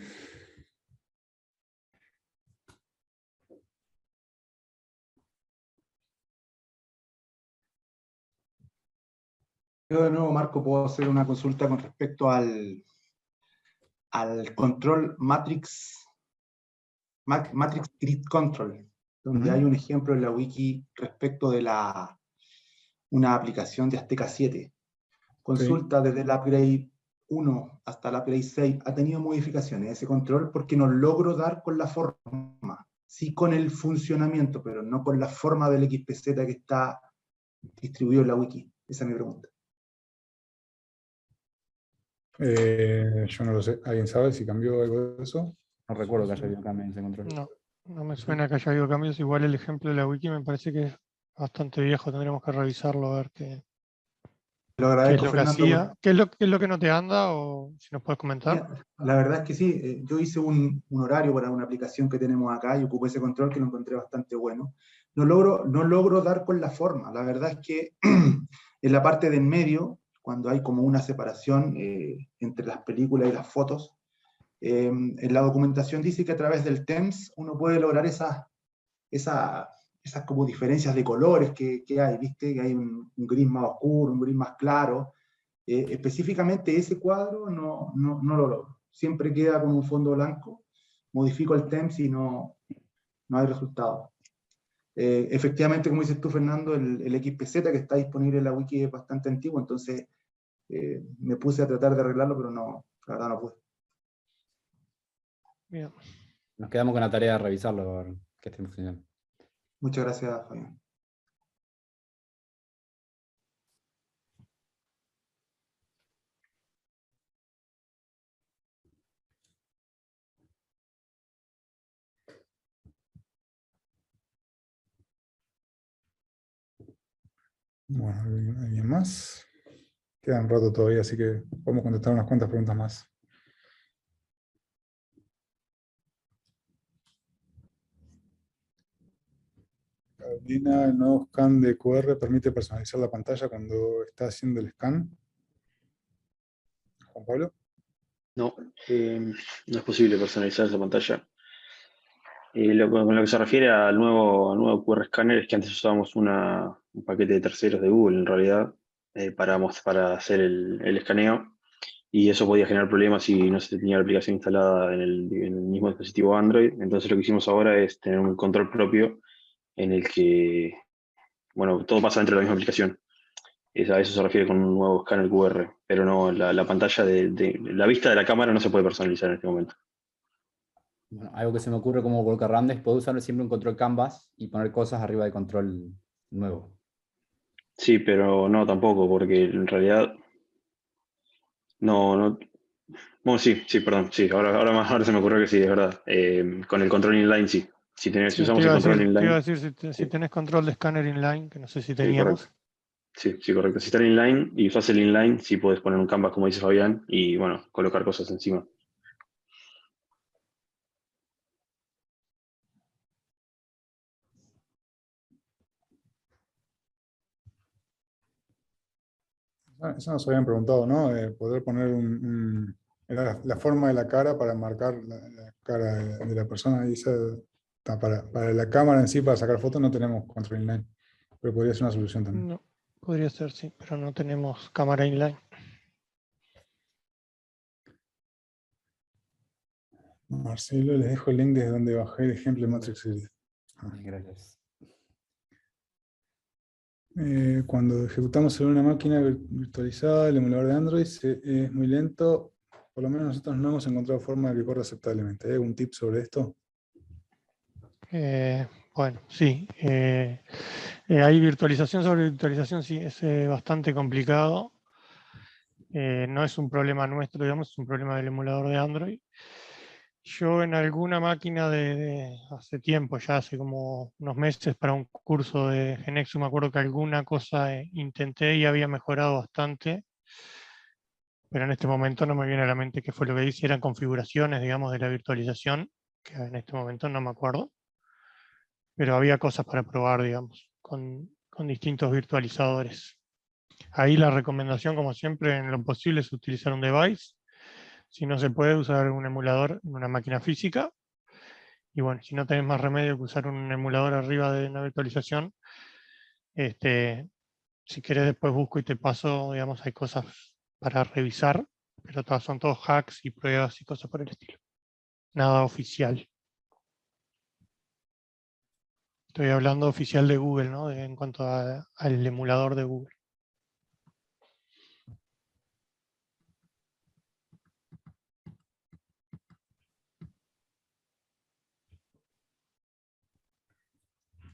Speaker 11: Yo de nuevo, Marco, puedo hacer una consulta con respecto al control Matrix Grid Control, donde hay un ejemplo en la wiki respecto de una aplicación de Azteca 7. Consulta desde el upgrade 1 hasta el upgrade 6, ha tenido modificaciones ese control porque no logro dar con la forma, sí con el funcionamiento, pero no con la forma del XPZ que está distribuido en la wiki. Esa es mi pregunta.
Speaker 2: Yo no lo sé. ¿Alguien sabe si cambió algo de eso?
Speaker 5: No recuerdo que haya habido cambios en ese control.
Speaker 8: No, no me suena que haya habido cambios. Igual el ejemplo de la wiki me parece que es bastante viejo. Tendremos que revisarlo a ver qué
Speaker 11: Lo
Speaker 8: es
Speaker 11: agradezco,
Speaker 8: lo que
Speaker 11: Fernando.
Speaker 8: hacía. ¿Qué es lo que no te anda? O si nos puedes comentar.
Speaker 11: La verdad es que sí, yo hice un horario para una aplicación que tenemos acá y ocupé ese control que lo encontré bastante bueno. No logro dar con la forma. La verdad es que en la parte de en medio, cuando hay como una separación entre las películas y las fotos, en la documentación dice que a través del TEMS uno puede lograr esas como diferencias de colores que hay, ¿viste? Que hay un gris más oscuro, un gris más claro. Específicamente ese cuadro no lo logro. Siempre queda con un fondo blanco, modifico el TEMS y no hay resultado. Efectivamente, como dices tú, Fernando, el XPZ que está disponible en la wiki es bastante antiguo, entonces me puse a tratar de arreglarlo, pero no, la verdad no pude.
Speaker 8: Bien.
Speaker 5: Nos quedamos con la tarea de revisarlo, a ver que esté funcionando.
Speaker 11: Muchas gracias, Fabián.
Speaker 2: Bueno, ¿alguien más? Queda un rato todavía, así que podemos contestar unas cuantas preguntas más. Carolina, el nuevo scan de QR permite personalizar la pantalla cuando está haciendo el scan. Juan Pablo.
Speaker 10: No, no es posible personalizar esa pantalla. Con lo que se refiere al nuevo QR Scanner es que antes usábamos un paquete de terceros de Google, en realidad, para hacer el escaneo, y eso podía generar problemas si no se tenía la aplicación instalada en el mismo dispositivo Android. Entonces lo que hicimos ahora es tener un control propio en el que, bueno, todo pasa dentro de la misma aplicación. A eso se refiere con un nuevo escáner QR, pero no, la pantalla la vista de la cámara no se puede personalizar en este momento.
Speaker 5: Bueno, algo que se me ocurre como workaround es poder usar siempre un control canvas y poner cosas arriba del control nuevo.
Speaker 10: Sí, pero no tampoco, porque en realidad no. Bueno, sí, perdón, sí, ahora se me ocurrió que sí, es verdad. Con el control inline sí. Si usamos el control inline.
Speaker 8: Te iba a decir, si tenés control de escáner inline, que no sé si teníamos.
Speaker 10: Sí, correcto. Si está en inline y usas el inline, sí puedes poner un canvas, como dice Fabián, y bueno, colocar cosas encima.
Speaker 2: Eso nos habían preguntado, ¿no? Poder poner la forma de la cara para marcar la cara de la persona. Y para la cámara en sí, para sacar fotos, no tenemos control inline. Pero podría ser una solución también.
Speaker 8: No, podría ser, sí, pero no tenemos cámara inline.
Speaker 2: Marcelo, les dejo el link desde donde bajé el ejemplo de Matrix Grid.
Speaker 5: Gracias.
Speaker 2: Cuando ejecutamos en una máquina virtualizada, el emulador de Android es muy lento. Por lo menos nosotros no hemos encontrado forma de que corra aceptablemente. ¿Hay algún tip sobre esto?
Speaker 8: Bueno, sí. Hay virtualización sobre virtualización, sí, es bastante complicado. No es un problema nuestro, digamos, es un problema del emulador de Android. Yo en alguna máquina de hace tiempo, ya hace como unos meses, para un curso de Genexus, me acuerdo que alguna cosa intenté y había mejorado bastante, pero en este momento no me viene a la mente qué fue lo que hice. Eran configuraciones, digamos, de la virtualización, que en este momento no me acuerdo, pero había cosas para probar, digamos, con distintos virtualizadores. Ahí la recomendación, como siempre, en lo posible es utilizar un device. Si no se puede, usar un emulador en una máquina física. Y bueno, si no tenés más remedio que usar un emulador arriba de una virtualización, Si querés después busco y te paso, digamos, hay cosas para revisar, pero son todos hacks y pruebas y cosas por el estilo. Nada oficial. Estoy hablando oficial de Google, ¿no? En cuanto al emulador de Google.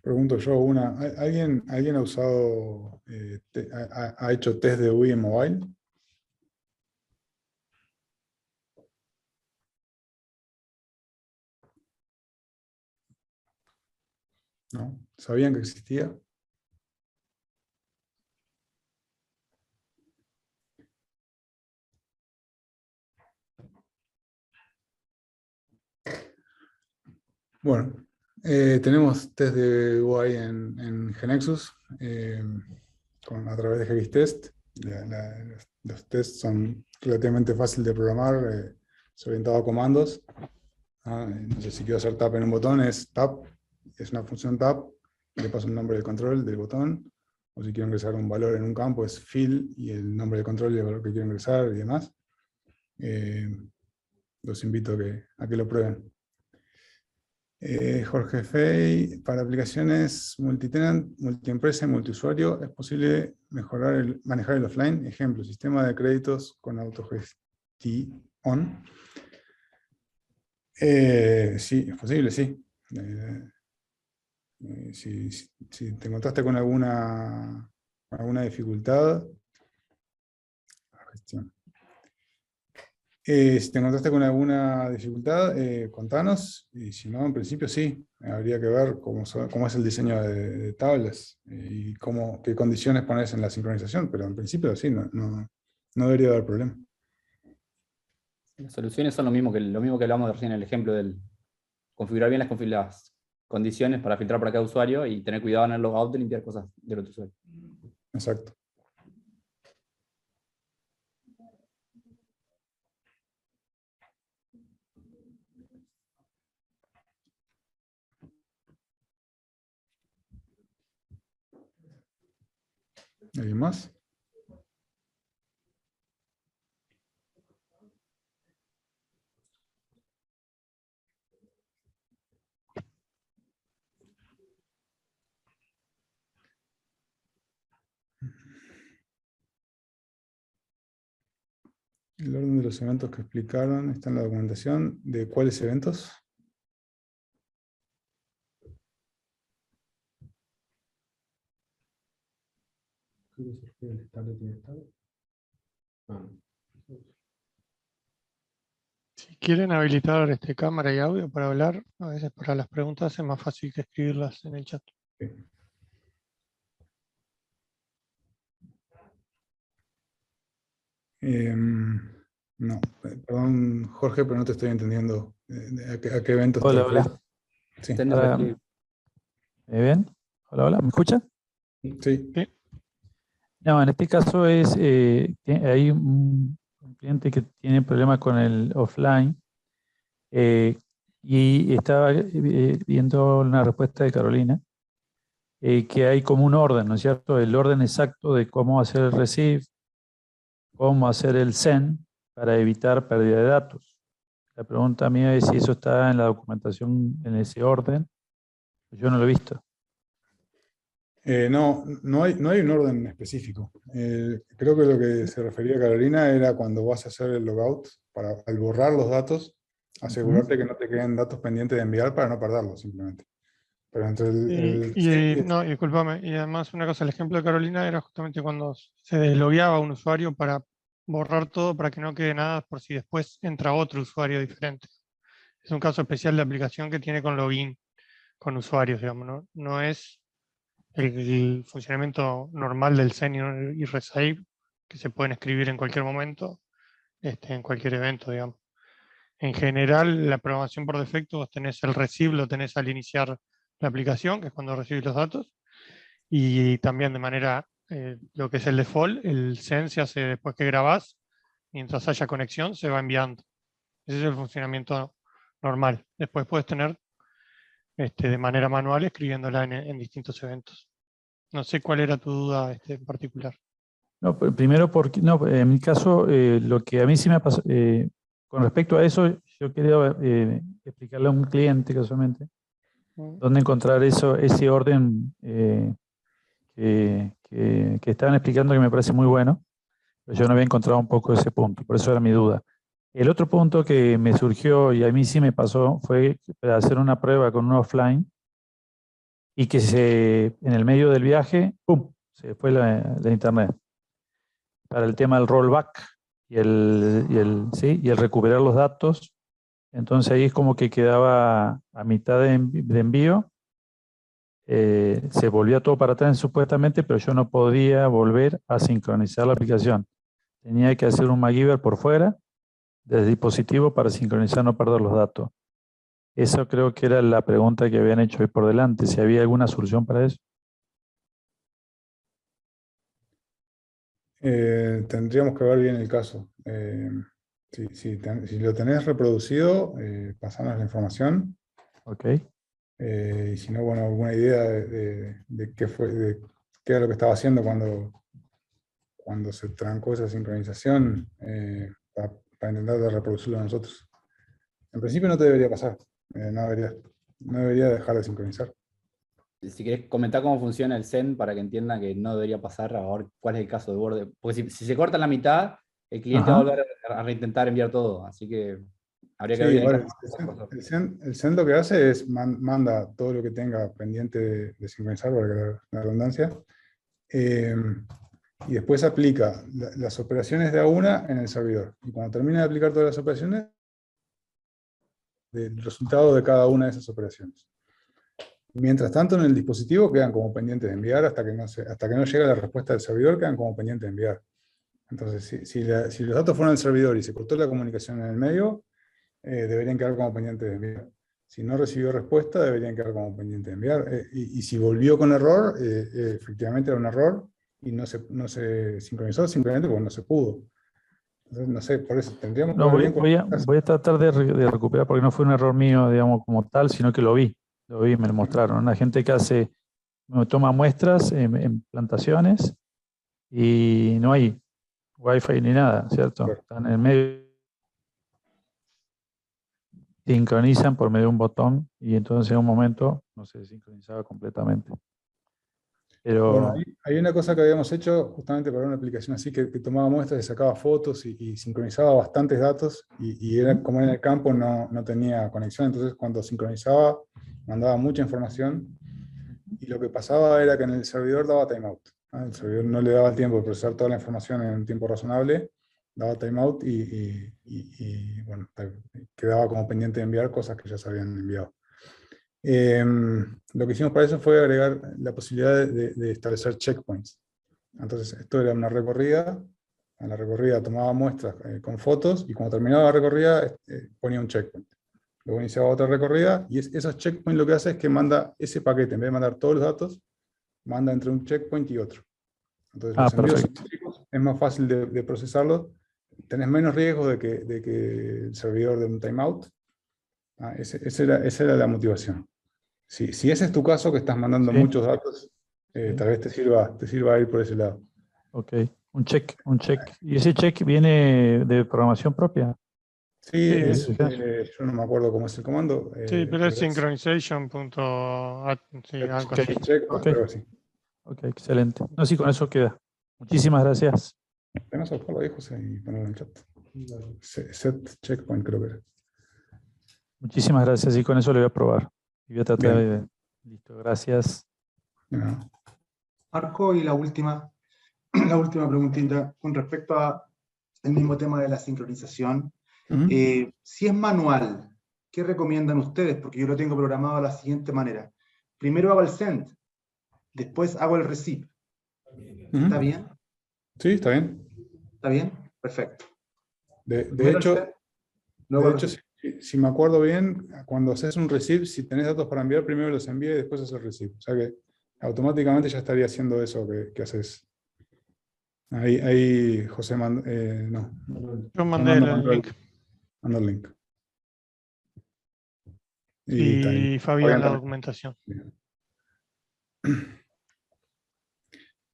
Speaker 2: Pregunto yo una, ¿alguien ha usado, ha hecho test de UI en mobile? ¿No? ¿Sabían que existía? Bueno, tenemos test de UI en GeneXus a través de GXTest. Los tests son relativamente fáciles de programar, es orientado a comandos. No sé si quiero hacer tap en un botón, es tap, es una función tap, le paso el nombre del control del botón, o si quiero ingresar un valor en un campo es fill y el nombre del control y el valor que quiero ingresar y demás. Los invito a que lo prueben. Jorge Fey, para aplicaciones multitenant, multiempresa y multiusuario, ¿es posible manejar el offline? Ejemplo, sistema de créditos con autogestión. Sí, es posible, sí. Si te encontraste con alguna dificultad, gestión. Si te encontraste con alguna dificultad, contanos, y si no, en principio sí, habría que ver cómo es el diseño de tablas y qué condiciones pones en la sincronización, pero en principio sí, no debería haber problema.
Speaker 5: Las soluciones son lo mismo que hablamos recién en el ejemplo del configurar bien las condiciones para filtrar para cada usuario y tener cuidado en el logout de limpiar cosas del otro usuario.
Speaker 2: Exacto. ¿Alguien más? El orden de los eventos que explicaron está en la documentación. ¿De cuáles eventos?
Speaker 8: Si quieren habilitar cámara y audio para hablar, a veces para las preguntas es más fácil que escribirlas en el chat.
Speaker 2: No, perdón Jorge, pero no te estoy entendiendo a qué eventos
Speaker 16: Hola,
Speaker 2: te refieres.
Speaker 16: hola.
Speaker 2: Sí.
Speaker 16: ¿Me ven? Hola, hola, ¿me escuchan?
Speaker 2: Sí.
Speaker 16: No, en este caso hay un cliente que tiene problemas con el offline y estaba viendo una respuesta de Carolina que hay como un orden, ¿no es cierto? El orden exacto de cómo hacer el receive, cómo hacer el send para evitar pérdida de datos. La pregunta mía es si eso está en la documentación en ese orden. Yo no lo he visto.
Speaker 2: No hay un orden específico. Creo que lo que se refería Carolina era cuando vas a hacer el logout, al borrar los datos, asegurarte que no te queden datos pendientes de enviar para no perderlos simplemente. Pero entre
Speaker 8: No, discúlpame, y además una cosa, el ejemplo de Carolina era justamente cuando se deslogueaba un usuario para borrar todo para que no quede nada por si después entra otro usuario diferente. Es un caso especial de aplicación que tiene con login, con usuarios, digamos, no es el funcionamiento normal del send y resave que se pueden escribir en cualquier momento, en cualquier evento, digamos. En general, la programación por defecto, vos tenés el receive, lo tenés al iniciar la aplicación, que es cuando recibís los datos, y también de manera, lo que es el default, el send se hace después que grabás, mientras haya conexión se va enviando. Ese es el funcionamiento normal. Después puedes tener de manera manual escribiéndola en distintos eventos. No sé cuál era tu duda en particular.
Speaker 16: No, primero porque, no, en mi caso, lo que a mí sí me pasó, con respecto a eso, yo quería explicarle a un cliente casualmente dónde encontrar ese orden que estaban explicando, que me parece muy bueno, pero yo no había encontrado un poco ese punto, por eso era mi duda. El otro punto que me surgió y a mí sí me pasó fue hacer una prueba con un offline y que en el medio del viaje, ¡pum!, se fue la internet. Para el tema del rollback y el recuperar los datos. Entonces ahí es como que quedaba a mitad de envío. Se volvía todo para atrás supuestamente, pero yo no podía volver a sincronizar la aplicación. Tenía que hacer un MacGyver por fuera del dispositivo para sincronizar, no perder los datos. Eso creo que era la pregunta que habían hecho ahí por delante, si había alguna solución para eso.
Speaker 2: Tendríamos que ver bien el caso. Si lo tenés reproducido, pasanos la información.
Speaker 16: Ok.
Speaker 2: Y si no, bueno, alguna idea de qué era lo que estaba haciendo cuando se trancó esa sincronización, para intentar reproducirlo nosotros. En principio no te debería pasar. No debería dejar de sincronizar.
Speaker 5: Si querés comentar cómo funciona el send para que entiendan que no debería pasar, a ver cuál es el caso de borde. Porque si se corta en la mitad, el cliente va a volver a reintentar enviar todo. Así que habría que ver bien el caso.
Speaker 2: El send lo que hace es manda todo lo que tenga pendiente de sincronizar, para que la redundancia, y después aplica las operaciones de a una en el servidor. Y cuando termina de aplicar todas las operaciones, el resultado de cada una de esas operaciones. Mientras tanto, en el dispositivo quedan como pendientes de enviar hasta que no llega la respuesta del servidor, quedan como pendientes de enviar. Entonces, si los datos fueron al servidor y se cortó la comunicación en el medio, deberían quedar como pendientes de enviar. Si no recibió respuesta, deberían quedar como pendientes de enviar. Y si volvió con error, efectivamente era un error y no se sincronizó simplemente porque no se pudo. Entonces, no sé, por eso tendríamos que ver bien.
Speaker 16: Voy a tratar de recuperar, porque no fue un error mío, digamos, como tal, sino que lo vi, me lo mostraron. Una gente que toma muestras en plantaciones y no hay Wi-Fi ni nada, ¿cierto? Están en el medio, sincronizan por medio de un botón y entonces en un momento no se sincronizaba completamente. Pero
Speaker 2: bueno, hay una cosa que habíamos hecho justamente para una aplicación así, que tomaba muestras y sacaba fotos y sincronizaba bastantes datos, y era, como en el campo no tenía conexión, entonces cuando sincronizaba mandaba mucha información, y lo que pasaba era que en el servidor daba timeout. El servidor no le daba el tiempo de procesar toda la información en un tiempo razonable, daba timeout y bueno, quedaba como pendiente de enviar cosas que ya se habían enviado. Lo que hicimos para eso fue agregar la posibilidad de establecer checkpoints. Entonces, esto era una recorrida. En la recorrida tomaba muestras con fotos, y cuando terminaba la recorrida ponía un checkpoint. Luego iniciaba otra recorrida, y esos checkpoints lo que hace es que manda ese paquete, en vez de mandar todos los datos, manda entre un checkpoint y otro. Entonces, los envíos es más fácil de procesarlos, tenés menos riesgo de que el servidor dé un timeout. Esa era la motivación. Si ese es tu caso, que estás mandando muchos datos, tal vez te sirva ir por ese lado.
Speaker 16: Ok, un check. ¿Y ese check viene de programación propia?
Speaker 2: Sí, yo no me acuerdo cómo es el comando.
Speaker 8: Sí, pero es synchronization. Sí, algo así.
Speaker 16: Ok, excelente. No, sí, con eso queda. Muchísimas gracias.
Speaker 2: Tenemos a buscarlo ahí, José, y ponerlo en el chat. Set checkpoint, creo que era.
Speaker 16: Muchísimas gracias, y con eso lo voy a probar. Y voy a tratar de... Listo, gracias.
Speaker 11: Marco, y la última preguntita con respecto al mismo tema de la sincronización. Si es manual, ¿qué recomiendan ustedes? Porque yo lo tengo programado de la siguiente manera. Primero hago el send, después hago el receive. ¿Está bien?
Speaker 2: Sí, está bien.
Speaker 11: ¿Está bien? Perfecto.
Speaker 2: De hecho, si me acuerdo bien, cuando haces un receive, si tenés datos para enviar, primero los envía y después haces el receive. O sea que automáticamente ya estaría haciendo eso que haces. Ahí José no.
Speaker 8: Yo mandé el link.
Speaker 2: Mando el link.
Speaker 8: Y Fabián la documentación.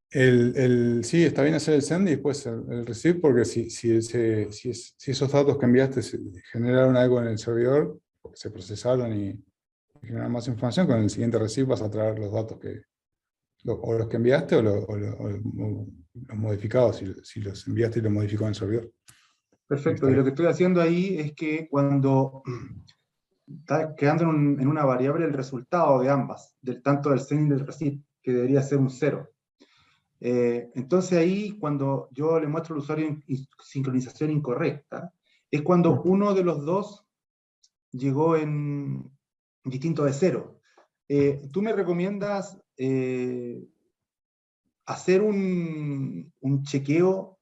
Speaker 2: Sí, está bien hacer el send y después el receive, porque si esos datos que enviaste generaron algo en el servidor, porque se procesaron y generaron más información, con el siguiente receive vas a traer los datos o los que enviaste o los modificados, si los enviaste y los modificó en el servidor.
Speaker 11: Perfecto, y lo que estoy haciendo ahí es que cuando está quedando en una variable el resultado de ambas, tanto del send y del receive, que debería ser un 0. Entonces ahí, cuando yo le muestro al usuario sincronización incorrecta, es cuando uno de los dos llegó en distinto de 0. ¿Tú me recomiendas hacer un chequeo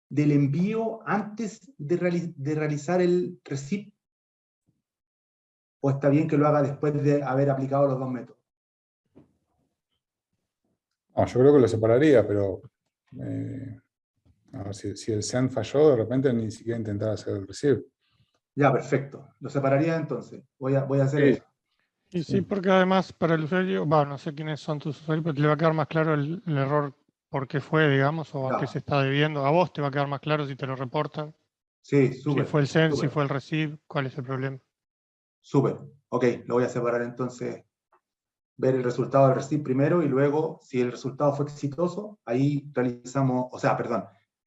Speaker 11: del envío antes de realizar el receive? ¿O está bien que lo haga después de haber aplicado los dos métodos?
Speaker 2: No, yo creo que lo separaría, pero a ver, si el send falló, de repente ni siquiera intentar hacer el receive.
Speaker 11: Ya, perfecto. Lo separaría entonces. Voy a hacer eso.
Speaker 8: Y sí, porque además para el usuario, no sé quiénes son tus usuarios, pero le va a quedar más claro el error por qué fue, digamos, o a qué se está debiendo. A vos te va a quedar más claro si te lo reportan.
Speaker 11: Sí, súper.
Speaker 8: Si fue el send,
Speaker 11: súper.
Speaker 8: si fue el receive, cuál es el problema.
Speaker 11: Súper. Ok, lo voy a separar entonces. Ver el resultado del receive primero y luego, si el resultado fue exitoso, ahí realizamos,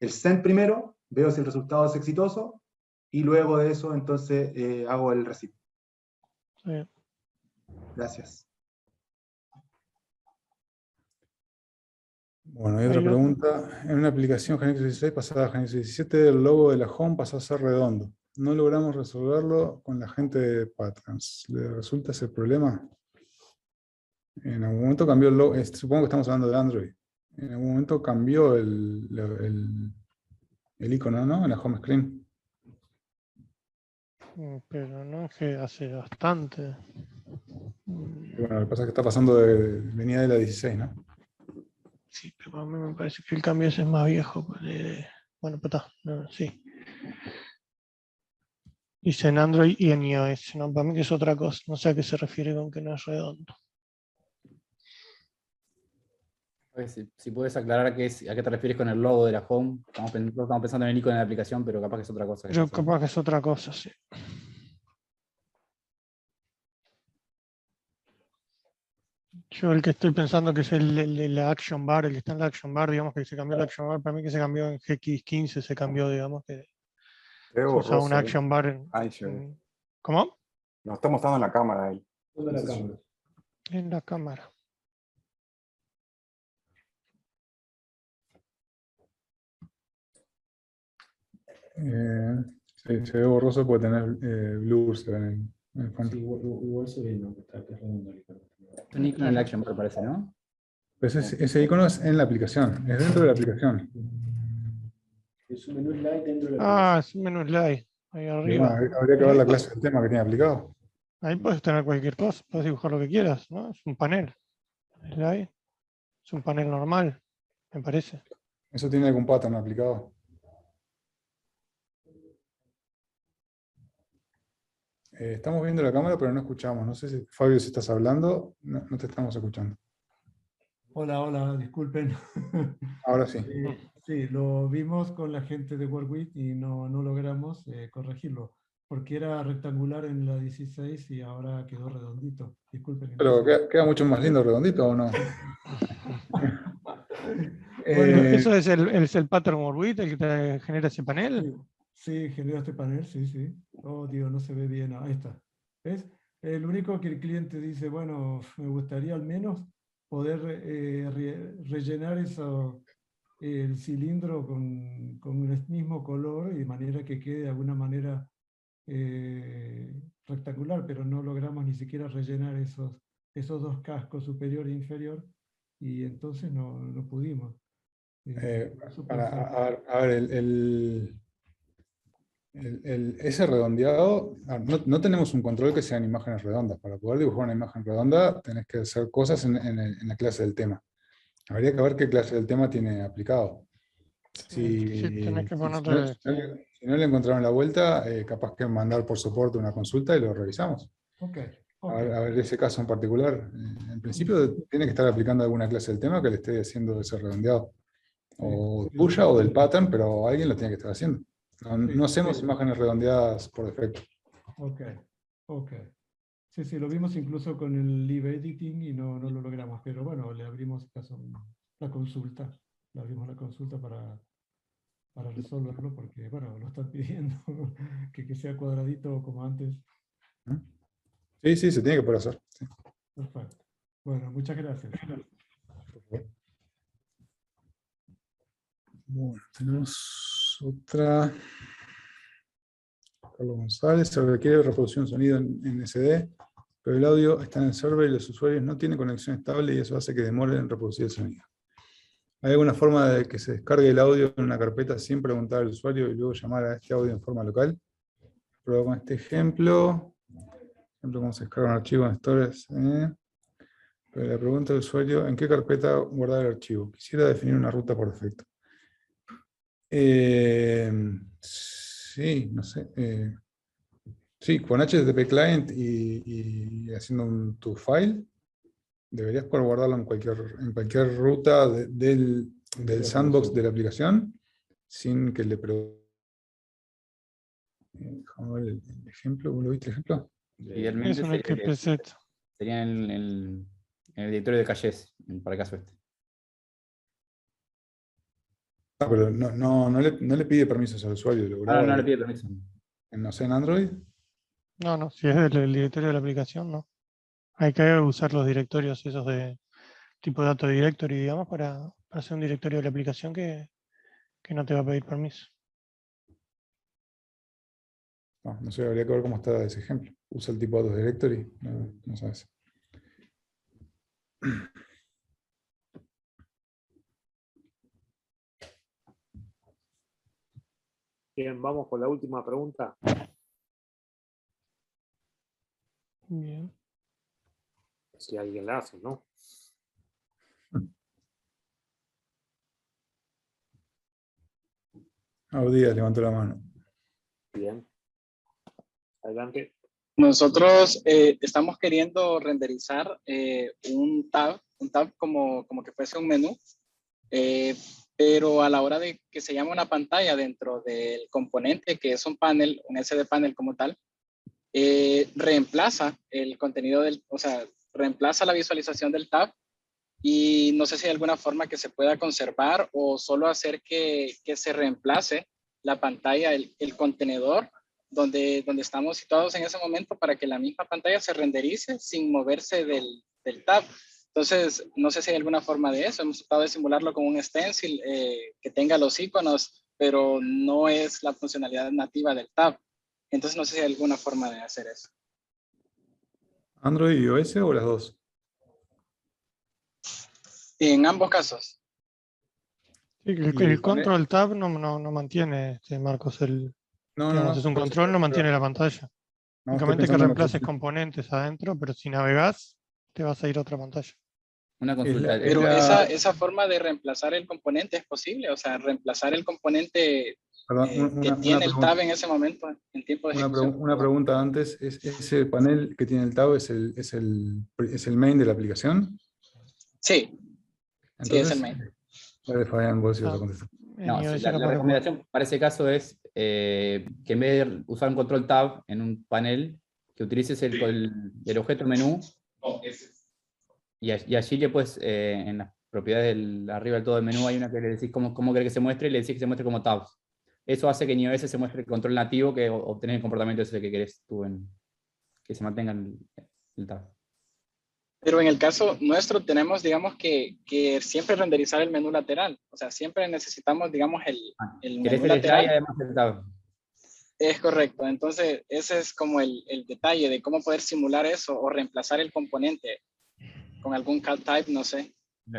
Speaker 11: el send primero, veo si el resultado es exitoso y luego de eso entonces hago el receive.
Speaker 8: Sí.
Speaker 11: Gracias.
Speaker 2: Bueno, hay otra pregunta. En una aplicación Genexus 16 pasada a Genexus 17, el logo de la home pasó a ser redondo. No logramos resolverlo con la gente de Patterns. ¿Le resulta ese problema? En algún momento cambió el logo. Supongo que estamos hablando de Android. En algún momento cambió el icono, ¿no? En la home screen.
Speaker 8: Pero no es que hace bastante.
Speaker 2: Y bueno, lo que pasa es que está pasando venía de la 16, ¿no?
Speaker 8: Sí, pero a mí me parece que el cambio ese es más viejo. Bueno, pero está, sí. Dice en Android y en iOS, ¿no? Para mí que es otra cosa. No sé a qué se refiere con que no es redondo.
Speaker 5: Si puedes aclarar a qué te refieres con el logo de la home. Estamos pensando en el icono de la aplicación, pero capaz que es otra cosa.
Speaker 8: Pero capaz que es otra cosa, sí. Yo el que estoy pensando que es la Action Bar, el que está en la Action Bar, digamos que se cambió la Action Bar, para mí que se cambió en GX15, se cambió, digamos, que se usaba una Action Bar ¿Cómo?
Speaker 6: Nos está mostrando en la cámara ahí.
Speaker 8: En la cámara.
Speaker 2: Sí, se ve borroso porque tener blur, se ve en el fondo.
Speaker 4: Sí, igual se ve, ¿no? Que está redondo el icono.
Speaker 5: Un icono en la Action Bar parece, ¿no?
Speaker 2: Pues ese icono es en la aplicación, es dentro de la aplicación.
Speaker 4: Es un menú slide dentro de la aplicación.
Speaker 8: Es un menú slide, ahí arriba.
Speaker 2: Habría que ver la clase del tema que tiene aplicado.
Speaker 8: Ahí puedes tener cualquier cosa, puedes dibujar lo que quieras, ¿no? Es un panel. Slide. Es un panel normal, me parece.
Speaker 2: ¿Eso tiene algún pattern aplicado? Estamos viendo la cámara, pero no escuchamos. No sé si, Fabio, si estás hablando, no te estamos escuchando.
Speaker 17: Hola, disculpen.
Speaker 2: Ahora sí.
Speaker 17: Sí, lo vimos con la gente de WorkWith y no logramos corregirlo, porque era rectangular en la 16 y ahora quedó redondito. Disculpen.
Speaker 2: Pero queda mucho más lindo redondito, ¿o no?
Speaker 8: Bueno, ¿eso es el pattern WorkWith, el que te genera ese panel?
Speaker 17: Sí, genera este panel, sí. Oh, Dios, no se ve bien. Ahí está. ¿Ves? Lo único que el cliente dice, bueno, me gustaría al menos poder rellenar el cilindro con el mismo color y de manera que quede de alguna manera rectangular, pero no logramos ni siquiera rellenar esos dos cascos, superior e inferior, y entonces no pudimos.
Speaker 2: A ver, ese redondeado, no tenemos un control que sean imágenes redondas. Para poder dibujar una imagen redonda tenés que hacer cosas en la clase del tema. Habría que ver qué clase del tema tiene aplicado. Si no le encontraron la vuelta, capaz que mandar por soporte una consulta y lo revisamos.
Speaker 17: Ok,
Speaker 2: A ver, ese caso en particular, en principio tiene que estar aplicando alguna clase del tema que le esté haciendo ese redondeado. O tuya o del pattern, pero alguien lo tiene que estar haciendo. No hacemos imágenes redondeadas por defecto.
Speaker 17: Ok, ok. Sí, sí, lo vimos incluso con el live editing y no lo logramos, pero bueno, le abrimos la consulta. Le abrimos la consulta para resolverlo porque, bueno, lo están pidiendo que sea cuadradito como antes.
Speaker 2: Sí, sí, se tiene que poder hacer. Sí.
Speaker 17: Perfecto. Bueno, muchas gracias.
Speaker 2: Bueno, tenemos otra. Carlos González, se requiere reproducción de sonido en SD, pero el audio está en el server y los usuarios no tienen conexión estable y eso hace que demoren en reproducir el sonido. ¿Hay alguna forma de que se descargue el audio en una carpeta sin preguntar al usuario y luego llamar a este audio en forma local? Pruebo con este ejemplo. Cómo se descarga un archivo en Stores. Pero la pregunta del usuario, ¿en qué carpeta guardar el archivo? Quisiera definir una ruta por defecto. Sí, no sé. Sí, con HTTP Client y haciendo un to-file, deberías poder guardarlo en cualquier ruta del sandbox de la aplicación, sin que le pregunte. Déjame ver el ejemplo. ¿Vos lo viste el ejemplo?
Speaker 8: Es un XPZ.
Speaker 5: Sería en el directorio de calles, para el caso este.
Speaker 2: Pero no le pide permisos al usuario.
Speaker 5: No le pide permiso.
Speaker 2: No sé, en Android.
Speaker 8: No, si es del directorio de la aplicación, no. Hay que usar los directorios esos de tipo Data Directory, digamos, para hacer un directorio de la aplicación que no te va a pedir permiso.
Speaker 2: No sé, habría que ver cómo está ese ejemplo. Usa el tipo Data Directory, no sabes.
Speaker 1: Bien, vamos con la última pregunta.
Speaker 8: Bien.
Speaker 1: Si alguien la hace, ¿no?
Speaker 2: Díaz levantó la mano.
Speaker 1: Bien. Adelante.
Speaker 14: Nosotros estamos queriendo renderizar un tab como que fuese un menú, pero a la hora de que se llama una pantalla dentro del componente, que es un panel, un SD panel como tal, reemplaza el contenido reemplaza la visualización del tab, y no sé si hay alguna forma que se pueda conservar o solo hacer que se reemplace la pantalla, el contenedor donde estamos situados en ese momento, para que la misma pantalla se renderice sin moverse del tab. Entonces, no sé si hay alguna forma de eso. Hemos tratado de simularlo con un stencil que tenga los iconos, pero no es la funcionalidad nativa del tab. Entonces, no sé si hay alguna forma de hacer eso.
Speaker 2: ¿Android y iOS o las dos?
Speaker 14: En ambos casos.
Speaker 8: Sí, el control tab no mantiene, Marcos, es un control, no mantiene la pantalla. Únicamente que reemplaces componentes adentro, pero si navegás, te vas a ir a otra pantalla.
Speaker 5: Una consulta.
Speaker 14: Pero esa forma de reemplazar el componente es posible, o sea, reemplazar el componente que tiene el tab en ese momento, en tiempo de ejecución.
Speaker 2: Una pregunta antes, ¿ese panel que tiene el tab es el main de la aplicación?
Speaker 14: Sí.
Speaker 2: Entonces,
Speaker 14: sí, es el main.
Speaker 2: Dale, Fabián, vos vas a contestar.
Speaker 5: No, la recomendación para ese caso es que en vez de usar un control tab en un panel, que utilices el objeto menú y allí le puedes, en las propiedades arriba del todo del menú hay una que le decís cómo querés que se muestre y le decís que se muestre como tabs. Eso hace que en iOS se muestre el control nativo, que obtener el comportamiento ese que querés tú, que se mantenga el tab.
Speaker 14: Pero en el caso nuestro tenemos, digamos, que siempre renderizar el menú lateral. O sea, siempre necesitamos, digamos, el menú lateral.
Speaker 5: Y además el tab.
Speaker 14: Es correcto. Entonces, ese es como el detalle de cómo poder simular eso o reemplazar el componente con algún cal type, no sé.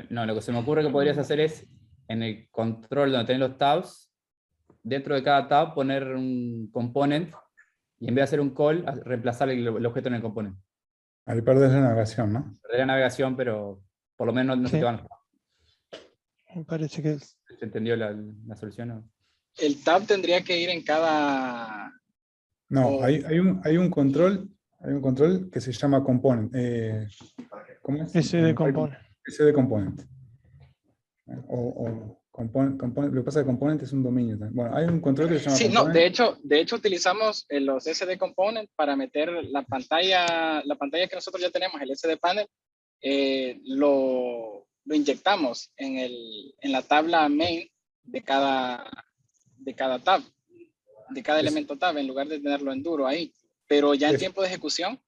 Speaker 5: No, lo que se me ocurre que podrías hacer es, en el control donde tenés los tabs, dentro de cada tab poner un component y en vez de hacer un call, reemplazar el objeto en el componente.
Speaker 2: Ahí perdés la navegación, ¿no?
Speaker 5: Perdés la navegación, pero por lo menos no se te van.
Speaker 8: Me parece que
Speaker 5: ¿Se entendió la solución? ¿No?
Speaker 14: El tab tendría que ir en cada...
Speaker 2: No, hay un control Hay un control que se llama component. ¿Cómo es?
Speaker 8: SD component.
Speaker 2: SD component. Lo que pasa es que component es un dominio también. Bueno, hay un control que se llama
Speaker 14: Sí,
Speaker 2: component.
Speaker 14: no, de hecho utilizamos los SD component para meter la pantalla que nosotros ya tenemos, el SD panel, lo inyectamos en la tabla main de cada tab, de cada elemento tab, en lugar de tenerlo en duro ahí. Pero ya en tiempo de ejecución,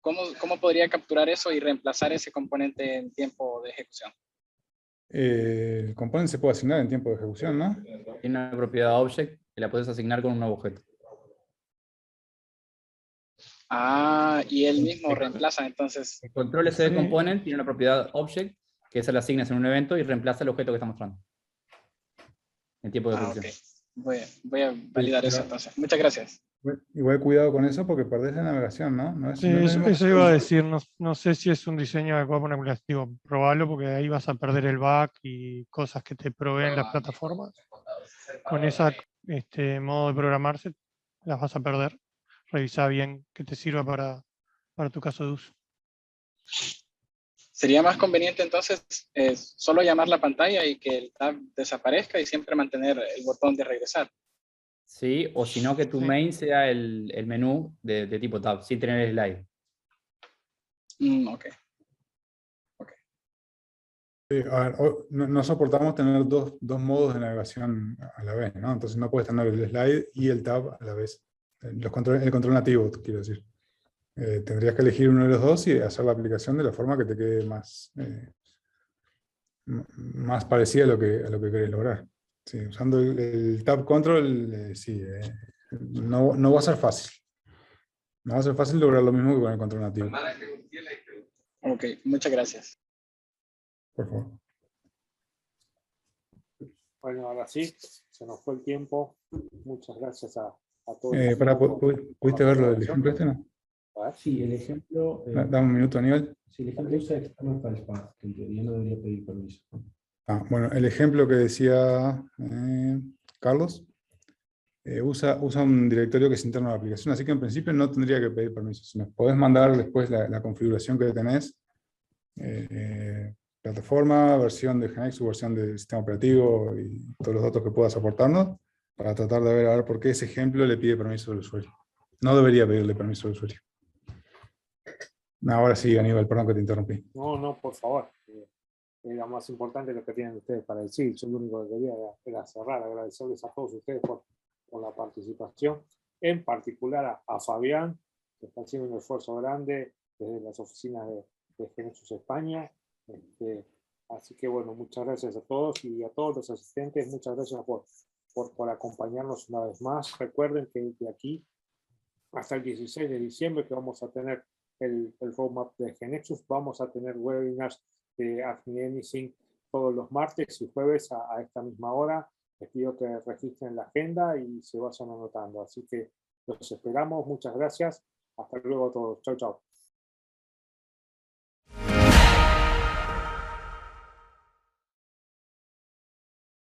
Speaker 14: ¿cómo podría capturar eso y reemplazar ese componente en tiempo de ejecución?
Speaker 2: El component se puede asignar en tiempo de ejecución, ¿no?
Speaker 5: Tiene una propiedad object y la puedes asignar con un nuevo objeto.
Speaker 14: Ah, y él mismo reemplaza entonces.
Speaker 5: El control SD component tiene una propiedad object que se la asignas en un evento y reemplaza el objeto que está mostrando en tiempo de ejecución.
Speaker 14: Okay. Voy a validar eso entonces. Muchas gracias.
Speaker 2: Igual cuidado con eso porque perdés la navegación, ¿no?
Speaker 8: Sí, eso iba a decir, no sé si es un diseño adecuado para un aplicativo. Probalo porque ahí vas a perder el back y cosas que te proveen las plataformas. Con ese modo de programarse las vas a perder. Revisa bien que te sirva para tu caso de uso.
Speaker 14: ¿Sería más conveniente entonces solo llamar la pantalla y que el tab desaparezca y siempre mantener el botón de regresar?
Speaker 5: Sí, o si no que tu main sea el menú de tipo tab, sin tener el slide.
Speaker 14: Ok.
Speaker 2: Sí, a ver, no soportamos tener dos modos de navegación a la vez, ¿no? Entonces no puedes tener el slide y el tab a la vez. El control nativo, quiero decir. Tendrías que elegir uno de los dos y hacer la aplicación de la forma que te quede más parecida a lo que querés lograr. Sí, usando el tab control, no va a ser fácil. No va a ser fácil lograr lo mismo que con el control nativo.
Speaker 14: Ok, muchas gracias.
Speaker 2: Por favor.
Speaker 1: Bueno, ahora sí, se nos fue el tiempo. Muchas gracias a todos.
Speaker 2: ¿Pudiste ver lo del ejemplo este, no?
Speaker 4: Sí, el ejemplo...
Speaker 2: Dame un minuto, Aníbal.
Speaker 4: Sí, el ejemplo usa external file path, que en teoría no debería pedir permiso.
Speaker 2: Bueno, el ejemplo que decía Carlos usa un directorio que es interno de la aplicación, así que en principio no tendría que pedir permiso. Si nos podés mandar después la configuración que tenés, plataforma, versión de GeneXus, versión del sistema operativo y todos los datos que puedas aportarnos, para tratar de ver a ver por qué ese ejemplo le pide permiso al usuario. No debería pedirle permiso al usuario. Ahora sí, Aníbal, perdón que te interrumpí.
Speaker 1: No, por favor. Lo más importante lo que tienen ustedes para decir. Yo lo único que quería era cerrar, agradecerles a todos ustedes por la participación, en particular a Fabián, que está haciendo un esfuerzo grande desde las oficinas de GeneXus España. Así que bueno, muchas gracias a todos y a todos los asistentes, muchas gracias por acompañarnos una vez más. Recuerden que de aquí hasta el 16 de diciembre que vamos a tener el roadmap de GeneXus, vamos a tener webinars de Ask Me Anything todos los martes y jueves a esta misma hora. Les pido que registren la agenda y se vayan anotando. Así que los esperamos. Muchas gracias. Hasta luego a todos. Chau, chau.